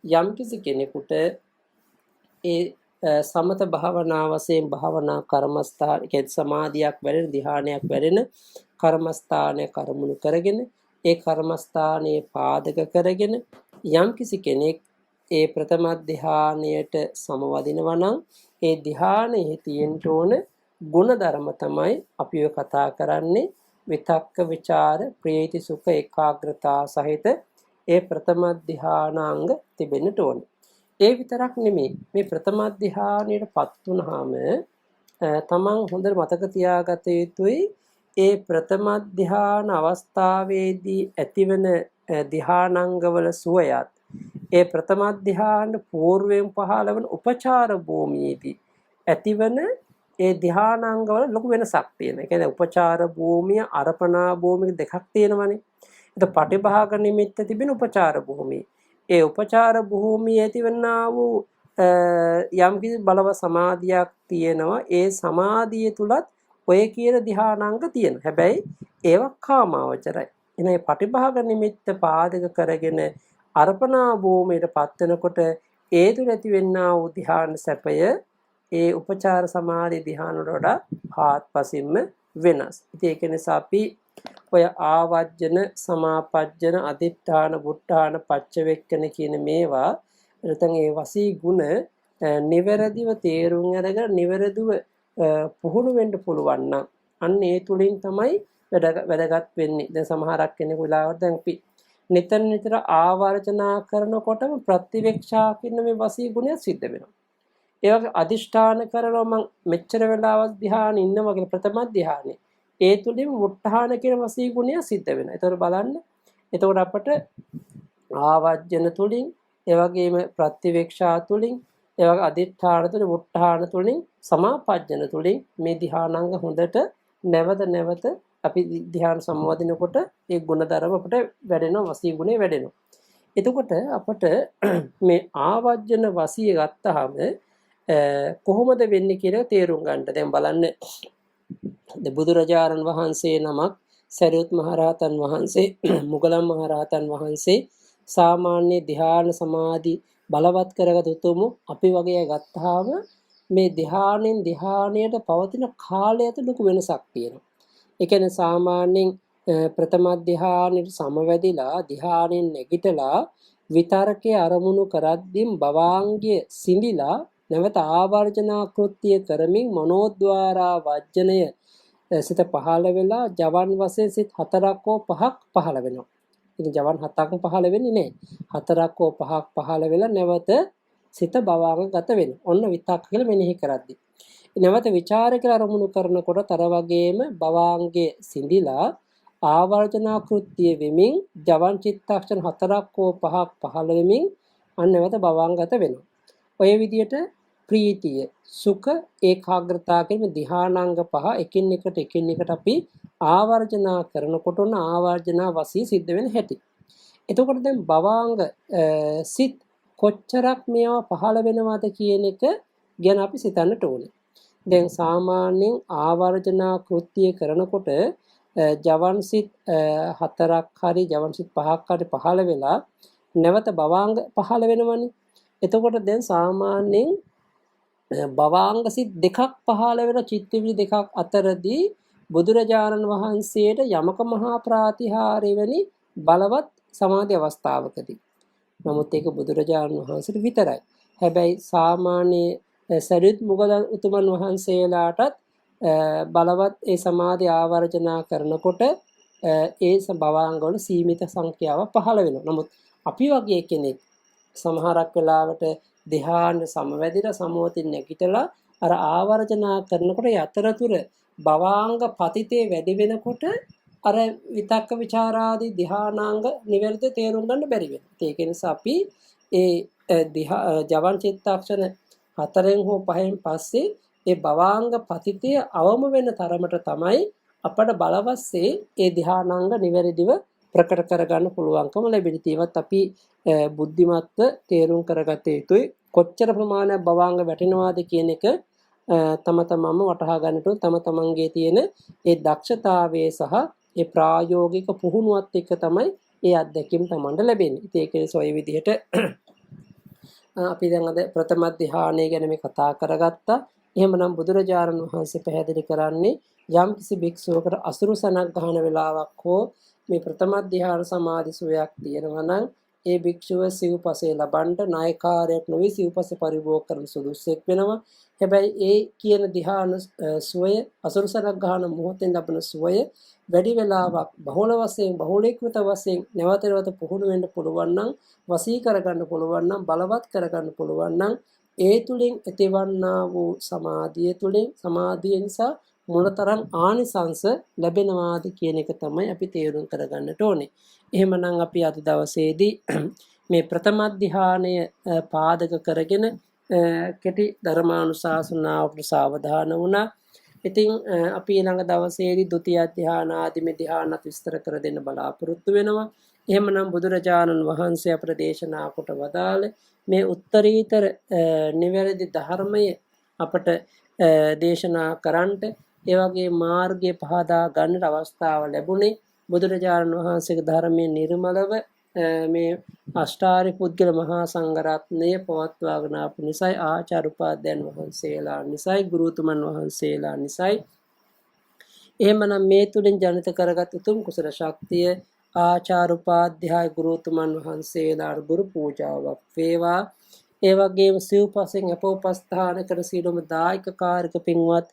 යම් කිසි කෙනෙකුට ඒ සමත භාවනා වශයෙන් භාවනා කර්මස්ථාන කියන්නේ සමාධියක් වැඩෙන ධ්‍යානයක් වැඩෙන කර්මස්ථානය කරමුණු කරගෙන ඒ කර්මස්ථානයේ පාදක කරගෙන යම් කිසි කෙනෙක් ඒ ප්‍රථම ධ්‍යානයට සමවදිනවා නම් ඒ ධ්‍යානයේ තියෙන්න ඕන ගුණධර්ම තමයි අපි ඔය කතා කරන්නේ විතක්ක විචාර ප්‍රීති සුඛ ඒකාග්‍රතාව සහිත ඒ ප්‍රථම ධ්‍යානාංග තිබෙන්නට ඕන. ඒ විතරක් නෙමෙයි මේ ප්‍රථම ධ්‍යානයටපත් වුනහම තමන් හොඳට මතක තියාගත යුතුයි ඒ ප්‍රථම ධ්‍යාන අවස්ථාවේදී ඇතිවන ධ්‍යානාංගවල සුවයත් ඒ ප්‍රථම ධ්‍යාන పూర్වයෙන් පහළවන උපචාර භූමියේදී ඇතිවන ඒ ධානාංගවල ලොකු වෙනසක් තියෙනවා. ඒ කියන්නේ උපචාර භූමිය, අර්පණා භූමිය දෙකක් තියෙනවනේ. එතකොට පටිභාග නිමිත්ත තිබෙන උපචාර භූමිය. ඒ උපචාර භූමියේ තිබෙනා වූ යම්කිසි බලව සමාධියක් තියෙනවා. ඒ සමාධිය තුලත් ඔය කියන ධානාංග තියෙනවා. හැබැයි ඒවා කාමාවචරයි. එනේ මේ පටිභාග නිමිත්ත පාදක කරගෙන අර්පණා භූමියට පත් වෙනකොට ඒ තුල ඇතිවෙනා වූ ධ්‍යාන සැපය ඒ උපචාර සමාධි ධ්‍යාන වල හාත්පසින්ම වෙනස්. ඉතින් ඒක නිසා අපි ඔය ආවජ්ජන සමාපජ්ජන අදිඨාන බුද්ධාන පච්චවෙක්කන කියන මේවා නැත්නම් ඒ වසී ගුණ නිවැරදිව තේරුම් අරගෙන නිවැරදිව පුහුණු වෙන්න පුළුවන් නම් අන්න ඒ තුලින් තමයි වැදගත් වෙන්නේ. දැන් සමහරක් කෙනෙකු වෙලාවට දැන් අපි නිතර ආවර්ජනා කරනකොටම ප්‍රතිවේක්ෂා කියන මේ වසී ගුණය සිද්ධ වෙනවා. ඒ වගේ අදිෂ්ඨාන කරනවා මම මෙච්චර වෙලාවක් ධ්‍යාන ඉන්නවා කියලා ප්‍රථම ධ්‍යානෙ. ඒ තුලින් මුට්ඨාන කියන වසී ගුණය සිද්ධ වෙනවා. ඒතකොට බලන්න. එතකොට අපට ආවර්ජන තුලින් ඒ වගේම ප්‍රතිවේක්ෂා තුලින් ඒ වගේ අදිෂ්ඨාන තුලින් මුට්ඨාන තුලින් සමාපජ්ජන තුලින් මේ ධ්‍යානාංග හොඳට නැවත අපි ධ්‍යාන සම්වදිනකොට ඒ ගුණධර්ම අපට වැඩෙනවා වසී ගුණේ වැඩෙනවා. එතකොට අපට මේ ආවර්ජන වසිය ගත්තාම කොහොමද වෙන්නේ කියලා තේරුම් ගන්න. දැන් බලන්න බුදුරජාණන් වහන්සේ නමක් සරියුත් මහරහතන් වහන්සේ මුගලන් මහරහතන් වහන්සේ සාමාන්‍ය ධ්‍යාන සමාධි බලවත් කරගත් උතුමු අපි වගේ ගත්තාම මේ ධ්‍යානෙන් ධ්‍යානයට පවතින කාලය ඇතුළත ලොකු වෙනසක් තියෙනවා. ඒ කියන්නේ සාමාන්‍යයෙන් ප්‍රථම ධ්‍යානෙට සමවැදිලා ධ්‍යානෙන් නැගිටලා විතරකේ අරමුණු කරද්දී භවාංගය සිඳිලා නැවත ආවර්ජනා කෘත්‍ය කරමින් මනෝද්වාරා වජ්ජනය සිත පහළ වෙලා ජවන් වශයෙන් සිත 4ක් හෝ 5ක් පහළ වෙනවා. ඉතින් ජවන් 7ක් පහළ වෙන්නේ නැහැ. 4ක් හෝ 5ක් පහළ වෙලා නැවත සිත භවාංගගත වෙනවා. ඔන්න විතක්ක කියලා මෙනෙහි කරද්දී. නැවත ਵਿਚාර කියලා අරමුණු කරනකොට තර වගේම භවාංගයේ සිඳිලා ආවර්ජනා කෘත්‍ය වෙමින් ජවන් චිත්තක්ෂණ 4ක් හෝ 5ක් පහළ වෙමින් අන්න නැවත භවාංගගත වෙනවා. ඔය විදිහට ප්‍රීතිය සුඛ ඒකාග්‍රතාව කියන ධ්‍යානාංග පහ එකින් එකට අපි ආවර්ජනා කරනකොට උන ආවර්ජනා වශයෙන් සිද්ධ වෙන හැටි. එතකොට දැන් භවාංග සිත් කොච්චරක් මේවා පහළ වෙනවද කියන එක ගැන අපි සිතන්නට ඕනේ. දැන් සාමාන්‍යයෙන් ආවර්ජනා කෘත්‍ය කරනකොට ජවන් සිත් 4ක් හරි ජවන් සිත් 5ක් හරි පහළ වෙලා නැවත භවාංග පහළ වෙනවනේ. එතකොට දැන් සාමාන්‍යයෙන් භවාංග සිත් දෙකක් පහළ වෙන චිත්තවිලි දෙකක් අතරදී බුදුරජාණන් වහන්සේට යමක මහා ප්‍රාතිහාර්ය වැනි බලවත් සමාධි අවස්ථාවකදී. නමුත් ඒක බුදුරජාණන් වහන්සේට විතරයි. හැබැයි සාමාන්‍ය සරියුත් මුගලන් උතුමන් වහන්සේලාටත් බලවත් ඒ සමාධි ආවර්ජනා කරනකොට ඒ භවාංගවල සීමිත සංඛ්‍යාවක් පහළ වෙනවා. නමුත් අපි වගේ කෙනෙක් සමහරක් වෙලාවට ධ්‍යාන සමවැදිලා සමෝතින් නැගිටලා අර ආවර්ජනා කරනකොට යතරතුර භවාංග පතිතේ වැඩි වෙනකොට අර විතක්ක ਵਿਚාරාදී ධ්‍යානාංග නිවැරදි තේරුම් ගන්න බැරි වෙනවා. ඒක නිසා අපි ඒ ජවන් චිත්තක්ෂණ 4න් හෝ 5න් පස්සේ ඒ භවාංග පතිතය අවම වෙන තරමට තමයි අපට බලවස්සේ ඒ ධ්‍යානාංග නිවැරදිව ප්‍රකට කරගන්න පුළුවන්කම ලැබෙන්නේ. ඒවත් අපි බුද්ධිමත්ව තේරුම් කරගත යුතුයි. කොච්චර ප්‍රමාණයක් භවාංග වැටෙනවාද කියන එක තම තමන්ම වටහා ගන්නට තම තමන්ගේ තියෙන ඒ දක්ෂතාවයේ සහ ඒ ප්‍රායෝගික පුහුණුවත් එක්ක තමයි ඒ අත්දැකීම් තමන්ට ලැබෙන්නේ. ඉතින් ඒක නිසා ඔය විදිහට අපි දැන් අද ප්‍රථම ධ්‍යානය ගැන මේ කතා කරගත්තා. එහෙමනම් බුදුරජාණන් වහන්සේ පැහැදිලි කරන්නේ යම් කිසි භික්ෂුවකට අසුරු සනක් ගන්න වෙලාවක් හෝ මේ ප්‍රථම ධ්‍යාන සමාධි සුවයක් තියෙනවා නම් ඒ භික්ෂුව සිව්පසේ ලබන්න නායකාරයක් නොවේ සිව්පසේ පරිභෝග කරන සුදුස්සෙක් වෙනවා. හැබැයි ඒ කියන ධ්‍යාන සුවය අසුරු සනක් ගන්න මොහොතෙන් ලබන සුවය වැඩි වෙලාවක් බහුල වශයෙන් බහුලීකృత වශයෙන් නැවත පුහුණු වෙන්න පුළුවන් නම් වසී කරගන්න පුළුවන් නම් බලවත් කරගන්න පුළුවන් නම් ඒ තුලින් ඇතිවන්නා වූ සමාධිය තුලින් සමාධිය නිසා මොනතරම් ආනිසංස ලැබෙනවාද කියන එක තමයි අපි තේරුම් කරගන්නට ඕනේ. එහෙමනම් අපි අද දවසේදී මේ ප්‍රථම ධ්‍යානය පාදක කරගෙන කෙටි ධර්මානුශාසනාවට සාවධාන වුණා. ඉතින් අපි ඊළඟ දවසේදී ဒုတိ ය ධ්‍යාන ආදී මේ ධ්‍යානත් විස්තර කර දෙන්න බලාපොරොත්තු වෙනවා. එහෙමනම් බුදුරජාණන් වහන්සේ අපට දේශනා කොට වදාළ මේ උත්තරීතර නිවැරදි ධර්මය අපට දේශනා කරන්නට ඒ වගේ මාර්ගය පහදා ගන්නට අවස්ථාව ලැබුණේ බුදුරජාණන් වහන්සේගේ ධර්මයේ නිර්මලව මේ අෂ්ටාරි පුද්ගල මහා සංඝරත්නය පවත්වාගෙන ආපු නිසයි ආචාර්ය උපාධ්‍යයන් වහන්සේලා නිසයි ගුරුතුමන් වහන්සේලා නිසයි. එහෙමනම් මේ තුලින් ජනිත කරගත් උතුම් කුසල ශක්තිය ආචාර්ය උපාධ්‍යාය ගුරුතුමන් වහන්සේලාට ගුරු පූජාවක් වේවා. ඒ වගේම සිව්පසෙන් අපෝපස්ථාන කර සීලම දායක කාර්යක පින්වත්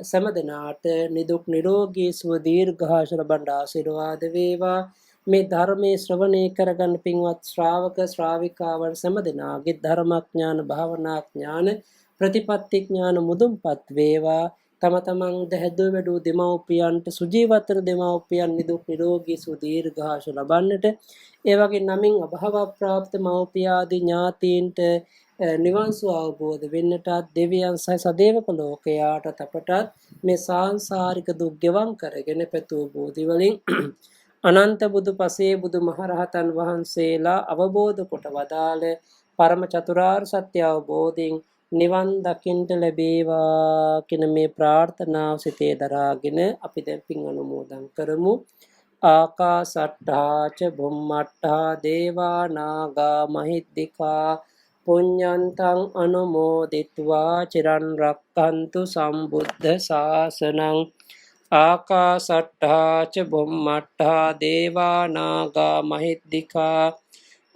සෑම දිනාට නිදුක් නිරෝගී සුව දීර්ඝායුෂ ලබන ආශිර්වාද වේවා. මේ ධර්මයේ ශ්‍රවණය කරගන්න පින්වත් ශ්‍රාවක ශ්‍රාවිකාවන් සෑම දිනාගේ ධර්මඥාන භාවනා ඥාන ප්‍රතිපත්ති ඥාන මුදුන්පත් වේවා. තම තමන් දැහැදෝ වැඩූ දෙමව්පියන්ට සුජීවතර දෙමව්පියන් නිදුක් නිරෝගී සුව දීර්ඝායුෂ ලබන්නට, ඒ වගේ නමින් අභව ප්‍රාප්ත මව්පියාදී ඥාතීන්ට නිවන් සුව අවබෝධ වෙන්නටත්, දෙවියන් සහ සදේවක ලෝකයාටත් අපටත් මේ සාංසාරික දුක් ගෙවන් කරගෙන පැතූ බෝධි වලින් අනන්ත බුදු පසේ බුදු මහරහතන් වහන්සේලා අවබෝධ කොට වදාළ පරම චතුරාර්ය සත්‍ය අවබෝධයෙන් නිවන් දකින්ට ලැබේවා කියන මේ ප්‍රාර්ථනාව සිතේ දරාගෙන අපි දැන් පින් අනුමෝදන් කරමු. ආකාසට්ඨා ච බුම්මට්ඨා දේවා නාග මහිද්దికා පුඤ්ඤන්තං අනුමෝදිත्वा චිරන් රක්ඛන්තු සම්බුද්ධ ශාසනං. ආකාසට්ඨා ච බුම්මට්ඨා දේවා නාග මහිද්దికා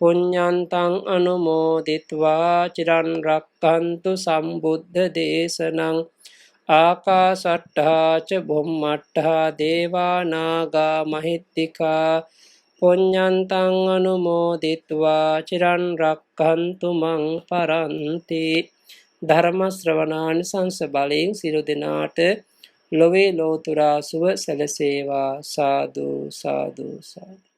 පුඤ්ඤන්තං අනුමෝදිත्वा චිරන් රක්ඛන්තු සම්බුද්ධ දේශනං. ආකාසට්ඨා ච බුම්මට්ඨා දේවා නාග මහිද්దికා පුඤ්ඤන්තං අනුමෝදිත्वा චිරන් රක්ඛන්තු මං පරන්ති. ධර්ම ශ්‍රවණානිසංස බලයෙන් සියලු දෙනාට ලොවේ ලෝතුරා සුව සැලසේවා. සාදු සාදු සාදු.